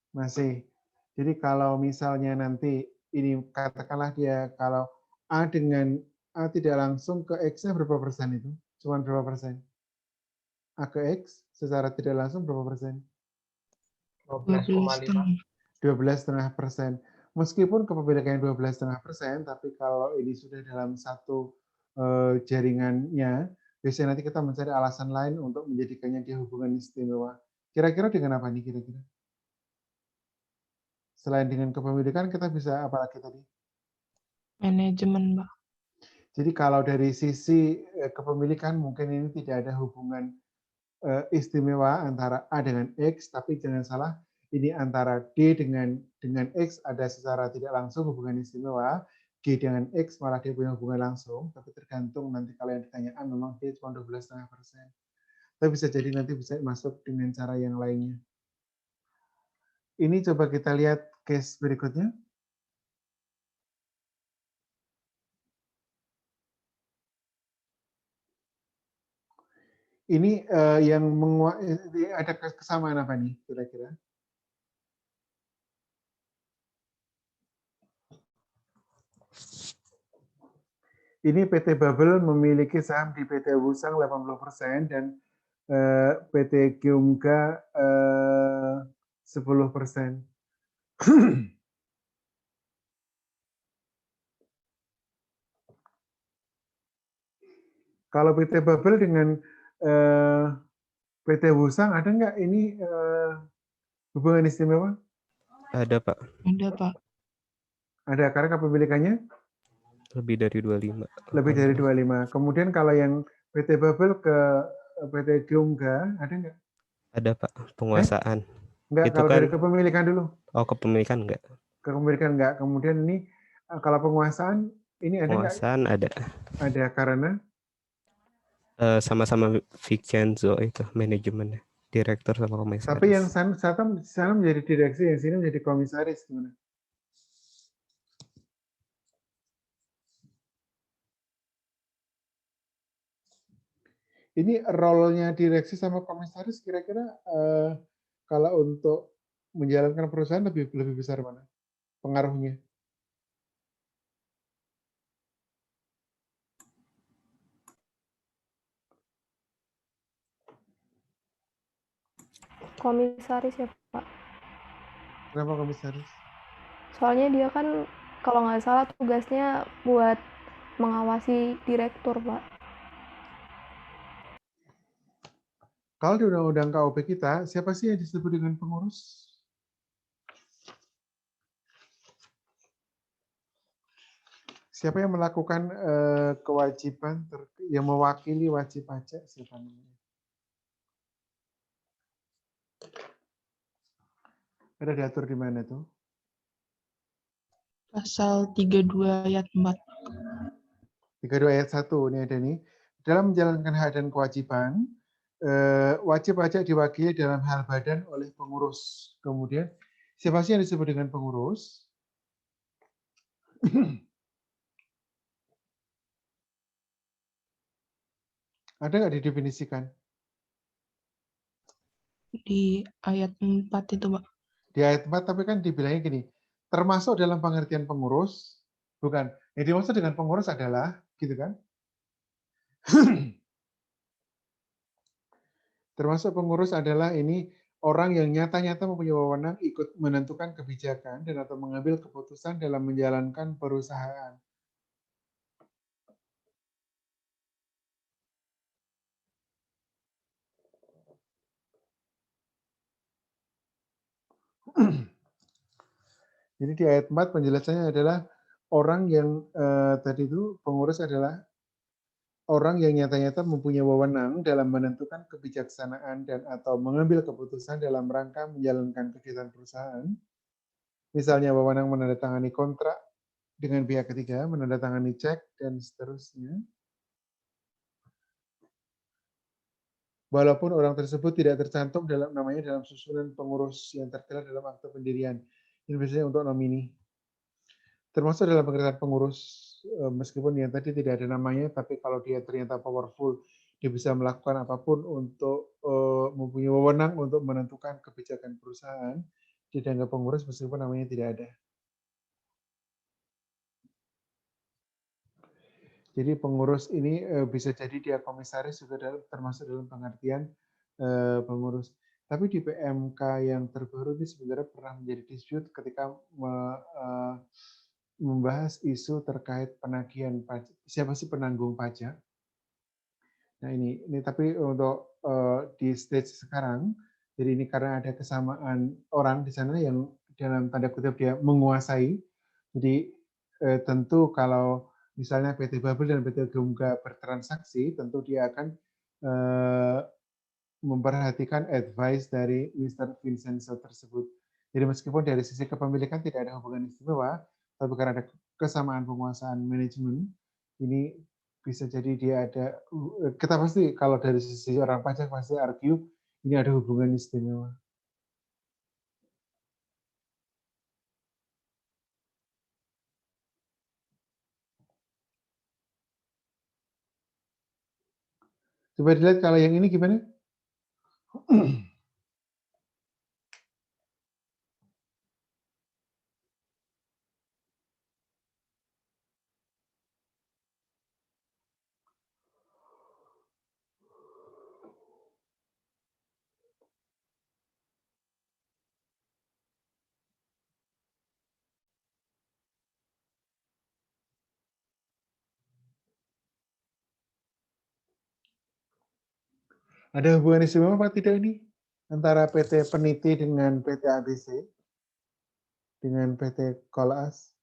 Masih. Jadi kalau misalnya nanti ini katakanlah dia kalau A dengan A tidak langsung ke X-nya berapa persen itu? Cuma berapa persen? A ke X secara tidak langsung berapa persen? 12,5. 12,5%. Meskipun kepemilikannya 12,5%, tapi kalau ini sudah dalam satu jaringannya, biasanya nanti kita mencari alasan lain untuk menjadikannya dia hubungan istimewa. Kira-kira dengan apa nih kira-kira? Selain dengan kepemilikan, kita bisa apa lagi tadi? Manajemen, Pak. Jadi kalau dari sisi kepemilikan mungkin ini tidak ada hubungan istimewa antara A dengan X, tapi jangan salah ini antara D dengan X ada secara tidak langsung hubungan istimewa, G dengan X malah dia punya hubungan langsung, tapi tergantung nanti kalau yang ditanya A memang dia cuma 12,5%. Tapi bisa jadi nanti bisa masuk dengan cara yang lainnya. Ini coba kita lihat case berikutnya. Ini yang ada kesamaan apa nih kira-kira? Ini PT Babel memiliki saham di PT Wusang 80% dan PT Geumga 10%. Kalau PT Babel dengan PT Wusang ada nggak ini hubungan istimewa? Ada, Pak. Ada, Pak. Ada, karena kepemilikannya Lebih dari 25. lebih dari 25. Kemudian kalau yang PT Babel ke PT Geongga, ada nggak? Ada, Pak. Penguasaan. Nggak, Itu kalau kan, dari kepemilikan dulu. oh, kepemilikan enggak? Kepemilikan nggak. Kemudian ini kalau penguasaan, ini ada nggak? Penguasaan ada. Ada, karena Sama-sama Vincenzo itu manajemennya. Direktur sama komisaris. tapi yang sana menjadi direksi, yang sini menjadi komisaris gimana? Ini role-nya direksi sama komisaris kira-kira kalau untuk menjalankan perusahaan lebih besar mana pengaruhnya? Komisaris ya, Pak. Kenapa komisaris? Soalnya dia kan kalau nggak salah tugasnya buat mengawasi direktur, Pak. Kalau di undang-undang KUP kita, siapa sih yang disebut dengan pengurus? Siapa yang melakukan kewajiban yang mewakili wajib pajak? Siapa namanya? Ada diatur di mana tuh? Pasal 32 ayat 4. 32 ayat 1, ini ada nih. Dalam menjalankan hak dan kewajiban, wajib pajak diwakili dalam hal badan oleh pengurus. Kemudian, siapa sih yang disebut dengan pengurus? Ada nggak didefinisikan? Di ayat 4 itu, Pak. Di ayat 4, tapi kan dibilangnya gini, termasuk dalam pengertian pengurus, bukan. Yang dimaksud dengan pengurus adalah, gitu kan? Termasuk pengurus adalah ini orang yang nyata-nyata mempunyai wewenang ikut menentukan kebijakan dan atau mengambil keputusan dalam menjalankan perusahaan. Jadi di ayat 4 penjelasannya adalah orang yang tadi itu pengurus adalah orang yang nyata-nyata mempunyai wewenang dalam menentukan kebijaksanaan dan atau mengambil keputusan dalam rangka menjalankan kegiatan perusahaan. Misalnya wewenang menandatangani kontrak dengan pihak ketiga, menandatangani cek, dan seterusnya. Walaupun orang tersebut tidak tercantum dalam namanya dalam susunan pengurus yang tertera dalam akte pendirian. Ini biasanya untuk nomini. Termasuk dalam pengertian pengurus, meskipun yang tadi tidak ada namanya, tapi kalau dia ternyata powerful, dia bisa melakukan apapun untuk mempunyai wewenang untuk menentukan kebijakan perusahaan, dia dianggap pengurus meskipun namanya tidak ada. Jadi pengurus ini bisa jadi dia komisaris juga termasuk dalam pengertian pengurus. Tapi di PMK yang terbaru ini sebenarnya pernah menjadi dispute ketika membahas isu terkait penagihan pajak. Siapa sih penanggung pajak? Nah ini tapi untuk di stage sekarang, jadi ini karena ada kesamaan orang di sana yang dalam tanda kutip dia menguasai. Jadi tentu kalau misalnya PT Babel dan PT Geongga bertransaksi, tentu dia akan memperhatikan advice dari Mr. Vincenzo tersebut. Jadi meskipun dari sisi kepemilikan tidak ada hubungan istimewa, tapi karena ada kesamaan penguasaan manajemen, ini bisa jadi dia ada, kita pasti kalau dari sisi orang pajak pasti argue ini ada hubungan istimewa. Coba dilihat kalau yang ini gimana? Ada hubungan istimewa apa tidak ini antara PT Peniti dengan PT ABC dengan PT Kolas?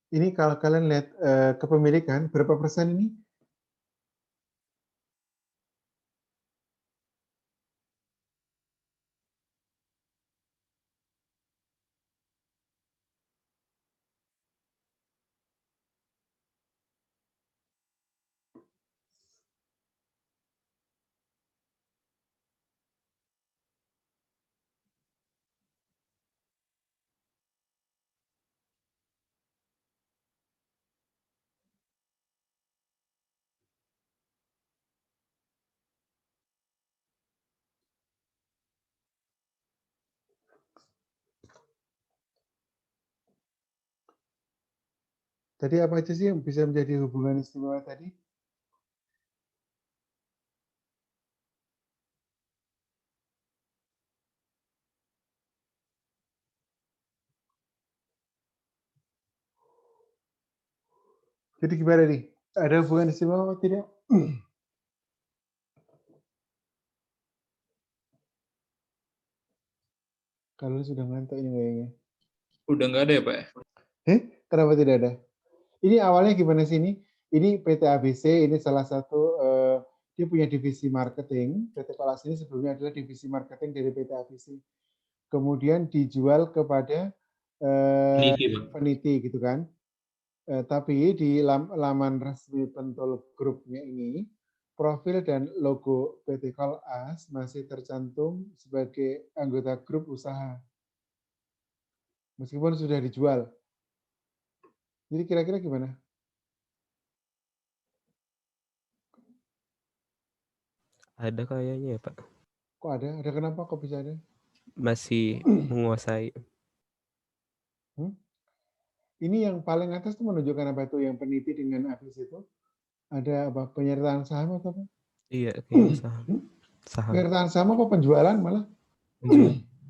Ini kalau kalian lihat kepemilikan berapa persen ini? Tadi apa aja sih yang bisa menjadi hubungan istimewa tadi? Jadi gimana nih? Ada hubungan istimewa atau tidak? Kalau sudah ngantuk ini kayaknya. Udah nggak ada ya Pak ya? Kenapa tidak ada? Ini awalnya gimana sih ini? Ini PT ABC, ini salah satu, dia punya divisi marketing. PT Kolas ini sebelumnya adalah divisi marketing dari PT ABC. Kemudian dijual kepada Peniti gitu kan. Tapi di laman resmi Pentul Grupnya ini, profil dan logo PT Kolas masih tercantum sebagai anggota grup usaha. Meskipun sudah dijual. Jadi kira-kira gimana? Ada kayaknya ya, Pak. Kok ada? Ada kenapa kok bisa ada? Masih menguasai. Ini yang paling atas itu menunjukkan apa itu yang peniti dengan habis itu? Ada apa? Penyertaan saham atau apa? Iya, kayaknya saham. Penyertaan saham apa penjualan malah?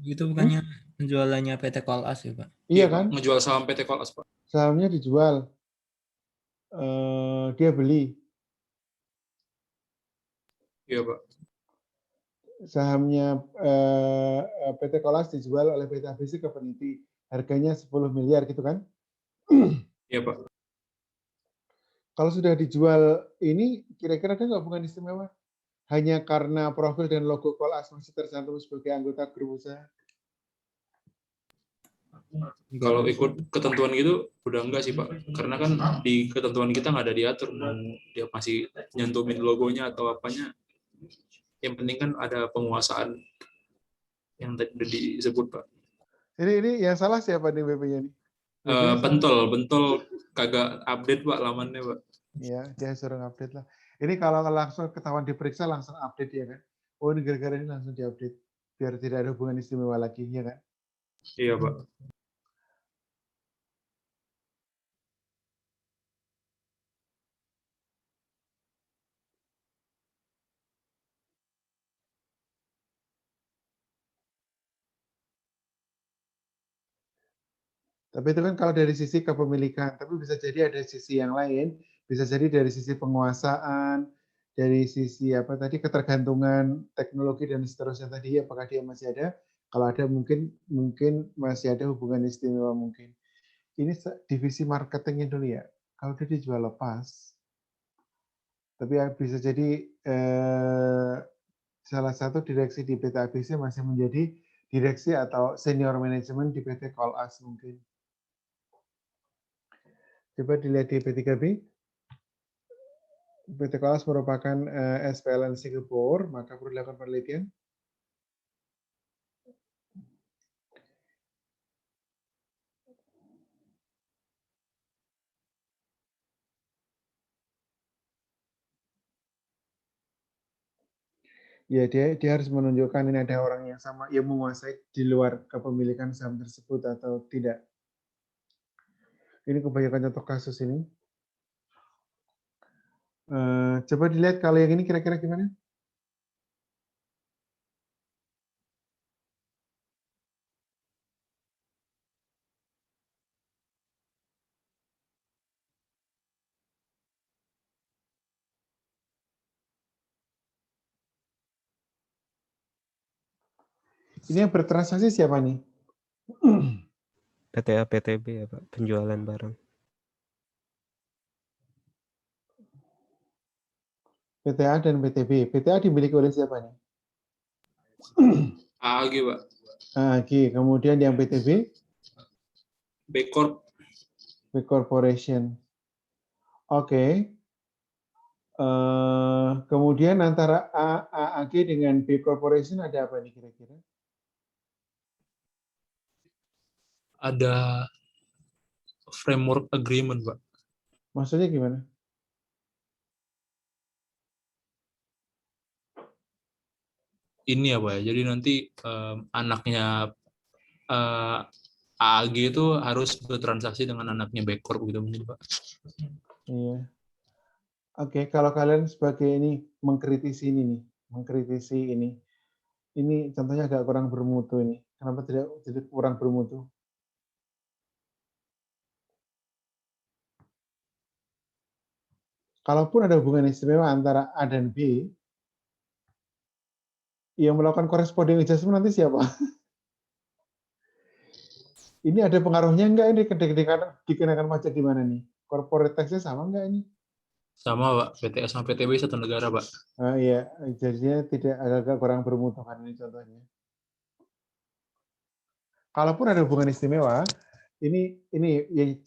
Itu bukannya penjualannya PT Kolas ya Pak? Iya kan? Ngejual saham PT Kolas Pak. Sahamnya dijual. Dia beli. Iya Pak. Sahamnya PT Kolas dijual oleh PT ABC ke peniti. Harganya 10 miliar gitu kan? Iya Pak. Kalau sudah dijual ini, kira-kira ada nggak hubungan istimewa? Hanya karena profil dan logo Kolas masih tercantum sebagai anggota grup usaha? Kalau ikut ketentuan gitu udah enggak sih Pak, karena kan di ketentuan kita nggak ada diatur mau dia masih nyantumin logonya atau apanya. Yang penting kan ada penguasaan yang tadi udah disebut Pak. Ini yang salah siapa nih BP-nya nih? Bentol kagak update Pak lamannya Pak. Iya, dia suruh update lah. Ini kalau langsung ketahuan diperiksa langsung update ya kan? Oh ini gara-gara ini langsung diupdate biar tidak ada hubungan istimewa lagi ya kan? Iya Pak. Tapi itu kan kalau dari sisi kepemilikan, tapi bisa jadi ada sisi yang lain, bisa jadi dari sisi penguasaan, dari sisi apa tadi ketergantungan teknologi dan seterusnya tadi, apakah dia masih ada? Kalau ada mungkin masih ada hubungan istimewa mungkin. Ini divisi marketingnya dulu ya. Kalau dia dijual lepas, tapi bisa jadi salah satu direksi di PT ABC masih menjadi direksi atau senior manajemen di PT Kolas mungkin. Coba dilihat di P3B. PT Kolas merupakan SPLN Singapura, maka perlu dilakukan penelitian. Ya, dia harus menunjukkan ini ada orang yang sama yang menguasai di luar kepemilikan saham tersebut atau tidak. Ini kebanyakan contoh kasus ini. Coba dilihat kalau yang ini kira-kira gimana? Ini yang bertransaksi siapa nih? PTA PTB ya Pak, penjualan barang. PTA dan PTB. PTA dimiliki oleh siapa nih? AAG, Pak. AAG. Kemudian yang PTB? B Corp. B Corporation. Oke. Kemudian antara AAG dengan B Corporation ada apa nih kira-kira? Ada framework agreement, Pak. Maksudnya gimana? Ini ya, Pak, ya. Jadi nanti anaknya AAG itu harus bertransaksi dengan anaknya B Corp gitu mungkin, Pak. Iya. Oke, kalau kalian sebagai ini mengkritisi ini nih, mengkritisi ini contohnya agak kurang bermutu ini. Kenapa tidak kurang bermutu? Kalaupun ada hubungan istimewa antara A dan B, yang melakukan corresponding adjustment nanti siapa? Ini ada pengaruhnya enggak ini dikenakan pajak di mana nih? Corporate tax-nya sama enggak ini? Sama, Pak. PTS sama PTB satu negara, Pak. Iya, jadinya tidak agak kurang bermutu kan ini contohnya. Kalaupun ada hubungan istimewa, ini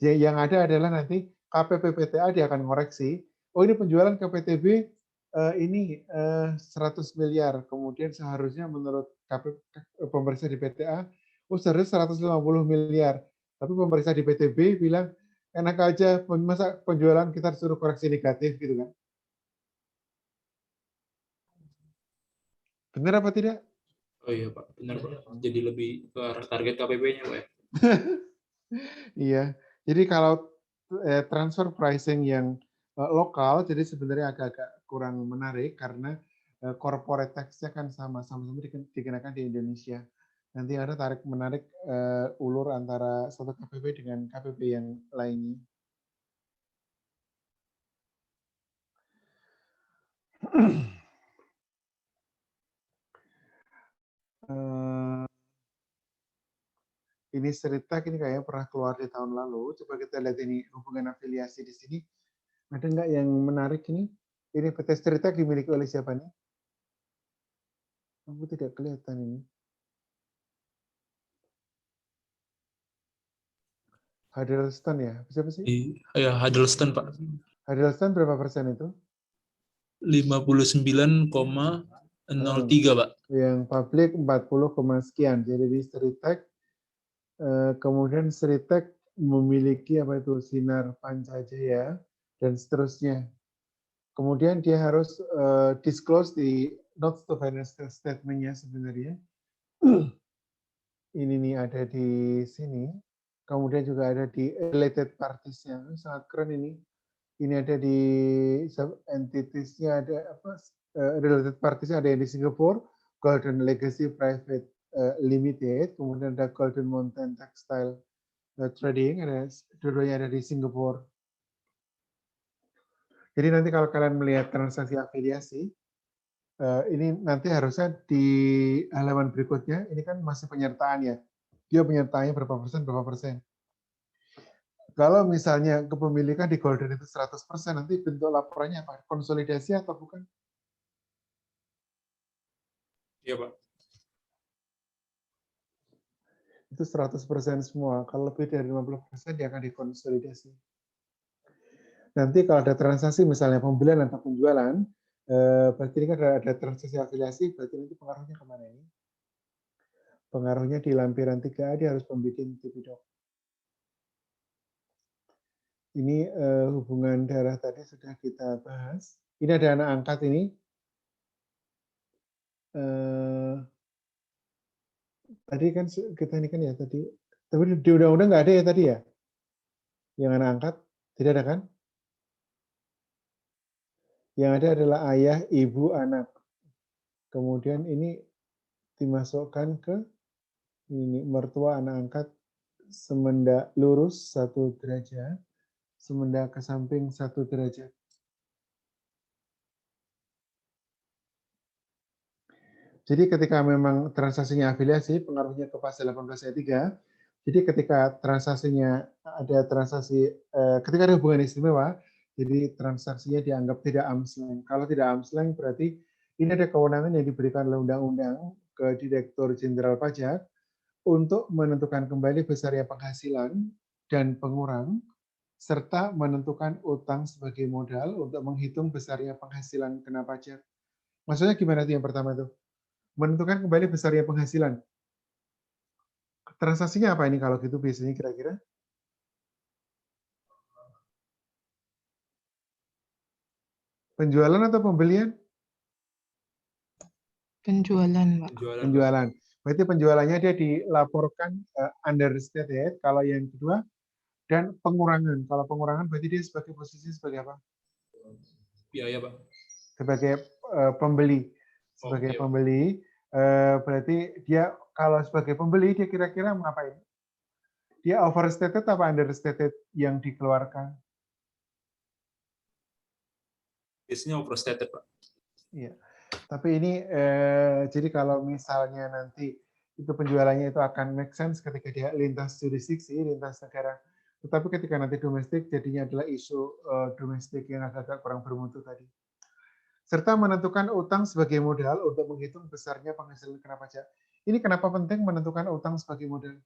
yang ada adalah nanti KPP PTA dia akan ngoreksi. Oh ini penjualan ke PTB ini 100 miliar. Kemudian seharusnya menurut pemeriksa di PTA, oh seharusnya 150 miliar. Tapi pemeriksa di PTB bilang enak aja masa penjualan kita suruh koreksi negatif gitu kan. Benar apa tidak? Oh iya, Pak. Benar, Pak. Jadi lebih ke arah target KPP-nya, Pak, ya. Iya. Jadi kalau transfer pricing yang lokal, jadi sebenarnya agak-agak kurang menarik karena corporate tax-nya kan sama-sama dikenakan di Indonesia. Nanti ada tarik menarik ulur antara satu KPP dengan KPP yang lainnya. Ini Seritek ini kayaknya pernah keluar di tahun lalu. Coba kita lihat ini hubungan afiliasi di sini. Ada nggak yang menarik ini? Ini PT Seritek dimiliki oleh siapa nih? Aku tidak kelihatan ini. Huddleston ya? Siapa sih? Ya, Huddleston, Pak. Huddleston berapa persen itu? 59,03, Pak. Yang publik 40, sekian. Jadi di Seritek, kemudian Seritek memiliki apa itu Sinar Pancajaya dan seterusnya. Kemudian dia harus disclose di notes to financial statement-nya sebenarnya. Ini nih ada di sini. Kemudian juga ada di related parties-nya. Sangat keren ini. Ini ada di sub entities-nya ada apa? Related parties ada yang di Singapore, Golden Legacy Private Limited, kemudian ada Golden Mountain Textile Trading, dua-duanya ada di Singapore. Jadi nanti kalau kalian melihat transaksi afiliasi, ini nanti harusnya di halaman berikutnya, ini kan masih penyertaan ya. Dia penyertaannya berapa persen. Kalau misalnya kepemilikan di Golden itu 100%, nanti bentuk laporannya apa? Konsolidasi atau bukan? Iya, Pak. Itu 100% semua. Kalau lebih dari 50% dia akan dikonsolidasi. Nanti kalau ada transaksi misalnya pembelian atau penjualan, berarti ini kan ada transaksi afiliasi, berarti nanti pengaruhnya kemana ini? Pengaruhnya di lampiran 3A dia harus membuat TPDoc. Ini hubungan darah tadi sudah kita bahas. Ini ada anak angkat ini. eh, tadi kan kita ini kan ya tadi, tapi di undang-undang nggak ada ya tadi ya, yang anak angkat tidak ada kan? Yang ada adalah ayah, ibu, anak. Kemudian ini dimasukkan ke ini mertua anak angkat semenda lurus 1 derajat, semenda ke samping 1 derajat. Jadi ketika memang transaksinya afiliasi, pengaruhnya ke pasal 18 ayat 3, jadi ketika transaksinya ada transaksi, ketika ada hubungan istimewa, jadi transaksinya dianggap tidak arm's length. Kalau tidak arm's length berarti ini ada kewenangan yang diberikan oleh undang-undang ke Direktur Jenderal Pajak untuk menentukan kembali besarnya penghasilan dan pengurang, serta menentukan utang sebagai modal untuk menghitung besarnya penghasilan kena pajak. Maksudnya gimana tuh yang pertama itu? Menentukan kembali besarnya penghasilan. Transaksinya apa ini kalau gitu biasanya kira-kira? Penjualan atau pembelian? Penjualan, Pak. Penjualan. Berarti penjualannya dia dilaporkan understated. Kalau yang kedua, dan pengurangan. Kalau pengurangan berarti dia sebagai posisi sebagai apa? Biaya, Pak. Sebagai pembeli. Sebagai pembeli, berarti dia kalau sebagai pembeli dia kira-kira ngapain? Dia overstated apa understated yang dikeluarkan? Biasanya overstated, Pak. Iya. Tapi ini jadi kalau misalnya nanti itu penjualannya itu akan make sense ketika dia lintas jurisdiksi, lintas negara. Tetapi ketika nanti domestik jadinya adalah isu domestik yang agak kurang bermutu tadi. Serta menentukan utang sebagai modal untuk menghitung besarnya penghasilan kena pajak. Ini kenapa penting menentukan utang sebagai modal?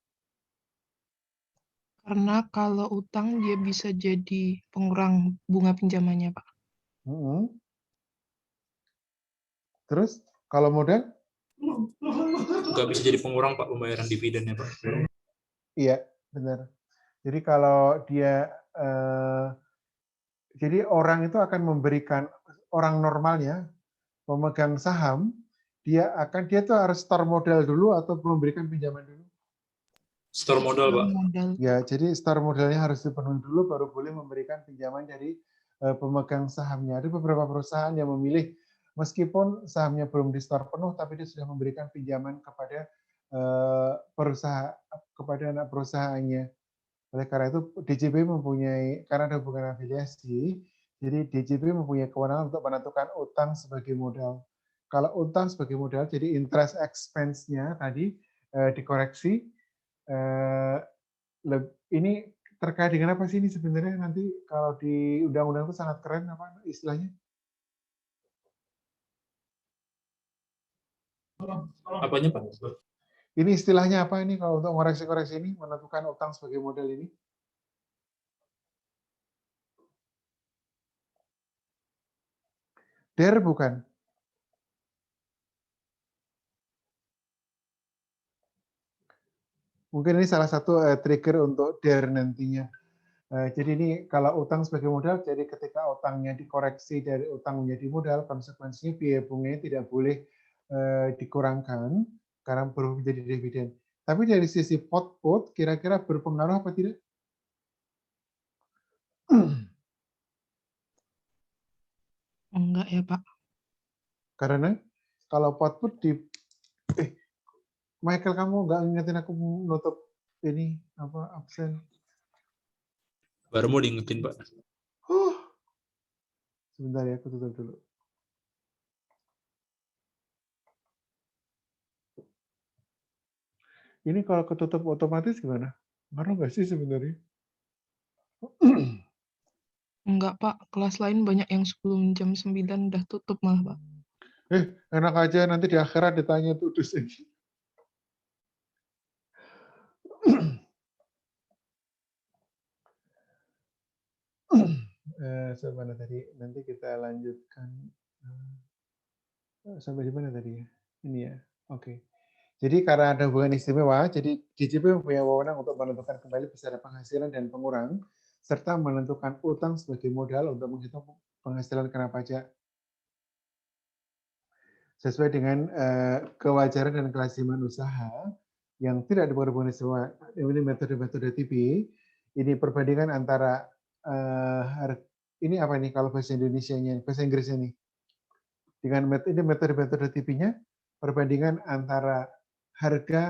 Karena kalau utang dia bisa jadi pengurang bunga pinjamannya, Pak. Terus kalau modal? Nggak bisa jadi pengurang, Pak, pembayaran dividennya, Pak. Iya, benar. Jadi kalau dia jadi orang itu akan memberikan, orang normalnya pemegang saham, dia tuh harus store modal dulu atau memberikan pinjaman dulu? Store modal, Pak. Ya, jadi store modalnya harus dipenuhi dulu baru boleh memberikan pinjaman dari pemegang sahamnya. Ada beberapa perusahaan yang memilih meskipun sahamnya belum di store penuh, tapi dia sudah memberikan pinjaman kepada kepada anak perusahaannya. Oleh karena itu DJP mempunyai, karena ada hubungan afiliasi, jadi DJP mempunyai kewenangan untuk menentukan utang sebagai modal. Kalau utang sebagai modal, jadi interest expense-nya tadi dikoreksi. Ini terkait dengan apa sih ini sebenarnya nanti kalau di undang-undang itu sangat keren apa istilahnya? Apanya, Pak? Ini istilahnya apa ini kalau untuk koreksi-koreksi ini menentukan utang sebagai modal ini? DER bukan? Mungkin ini salah satu trigger untuk DER nantinya. Jadi ini kalau utang sebagai modal, jadi ketika utangnya dikoreksi dari utang menjadi modal, konsekuensinya biaya bunganya tidak boleh dikurangkan karena berubah menjadi dividen. Tapi dari sisi pot kira-kira berpengaruh apa tidak? Enggak ya, Pak. Karena kalau pot di Michael, kamu nggak ingetin aku nutup ini apa absen? Baru mau diingetin, Pak. Sebentar ya, aku tutup dulu. Ini kalau ketutup otomatis gimana? Ngaruh nggak sih sebenarnya? Enggak, Pak. Kelas lain banyak yang sebelum jam 9 udah tutup malah, Pak. Enak aja nanti di akhirat ditanya tuh dosen. Sampai tadi nanti kita lanjutkan sampai di mana tadi ya? Ini ya. Oke. Jadi karena ada hubungan istimewa, jadi DJP punya wewenang untuk menentukan kembali besar penghasilan dan pengurang, serta menentukan utang sebagai modal untuk menghitung penghasilan kena pajak. sesuai dengan kewajaran dan kelaziman usaha yang tidak diperhubungkan semua. Ini metode-metode TP. Ini perbandingan antara ini apa nih kalau bahasa Indonesianya, bahasa Inggrisnya nih. Dengan ini metode-metode TP-nya, perbandingan harga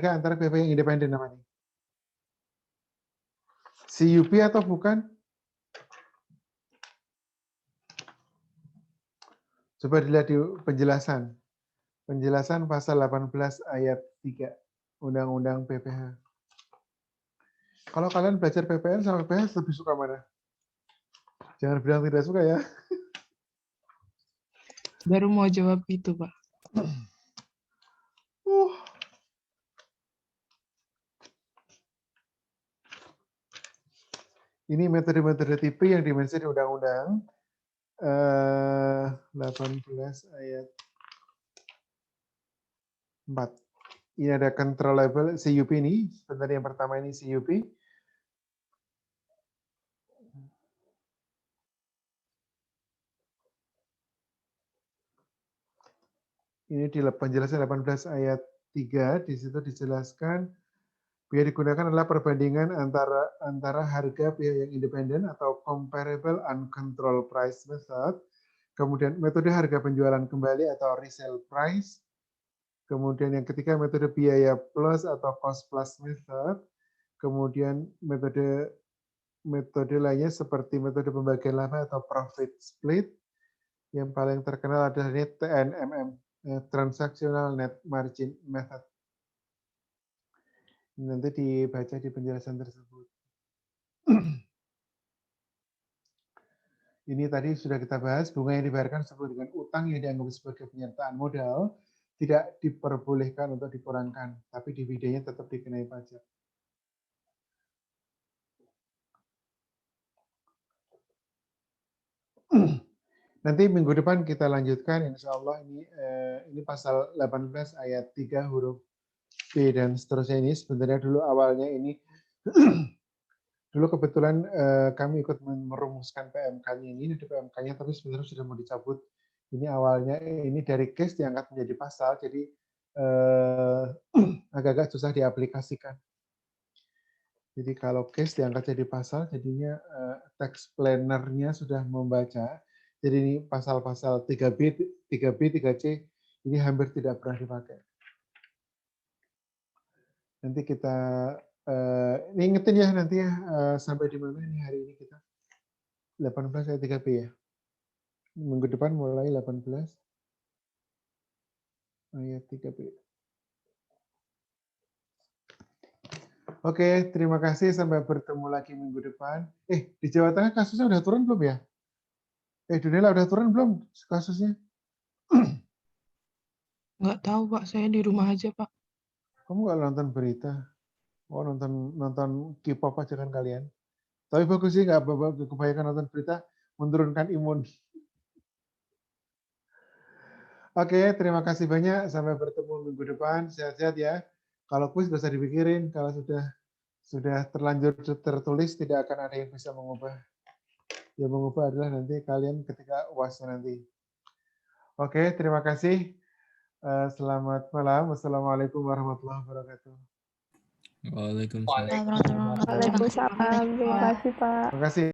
antara PP yang independen namanya. CUP atau bukan? Coba dilihat di penjelasan. Penjelasan pasal 18 ayat 3 Undang-Undang PPH. Kalau kalian belajar PPN sama PPH lebih suka mana? Jangan bilang tidak suka ya. Baru mau jawab itu, Pak. Ini metode-metode tipe yang dimensi di Undang-Undang 18 ayat 4. Ini ada controllable CUP ini. Sebentar yang pertama ini CUP. Ini di penjelasan 18 ayat 3, di situ dijelaskan biaya digunakan adalah perbandingan antara harga biaya yang independen atau comparable uncontrolled price method, kemudian metode harga penjualan kembali atau resale price, kemudian yang ketiga metode biaya plus atau cost plus method, kemudian metode lainnya seperti metode pembagian laba atau profit split, yang paling terkenal adalah ini TNMM, Transactional Net Margin Method. Nanti dibaca di penjelasan tersebut. Ini tadi sudah kita bahas, bunga yang dibayarkan sesuai dengan utang yang dianggap sebagai penyertaan modal tidak diperbolehkan untuk dikurangkan, tapi dividennya tetap dikenai pajak. Nanti minggu depan kita lanjutkan, insya Allah ini pasal 18 ayat 3 huruf B dan seterusnya ini. Sebenarnya dulu awalnya ini, dulu kebetulan kami ikut merumuskan PMK-nya ini, di PMK-nya tapi sebenarnya sudah mau dicabut. Ini awalnya ini dari case diangkat menjadi pasal, jadi agak-agak susah diaplikasikan. Jadi kalau case diangkat jadi pasal, jadinya text planner-nya sudah membaca. Jadi ini pasal-pasal 3B, 3C ini hampir tidak pernah dipakai. Nanti kita ini ingetin ya nanti ya sampai di mana ini hari ini kita 18 ayat 3B ya. Minggu depan mulai 18 ayat 3B. Oke, terima kasih. Sampai bertemu lagi minggu depan. Di Jawa Tengah kasusnya udah turun belum ya? Dunela udah turun belum kasusnya? Nggak tahu, Pak. Saya di rumah aja, Pak. Kamu nggak nonton berita? Oh, nonton K-pop aja kan kalian? Tapi bagus sih, nggak kebanyakan nonton berita, menurunkan imun. Oke, terima kasih banyak. Sampai bertemu minggu depan. Sehat-sehat ya. Kalau kuis nggak usah dipikirin. Kalau sudah terlanjur tertulis, tidak akan ada yang bisa mengubah. Yang mengubah adalah nanti kalian ketika UASnya nanti. Oke, terima kasih. Selamat malam. Wassalamualaikum warahmatullahi wabarakatuh. Waalaikumsalam. Waalaikumsalam. Terima kasih, Pak. Terima kasih.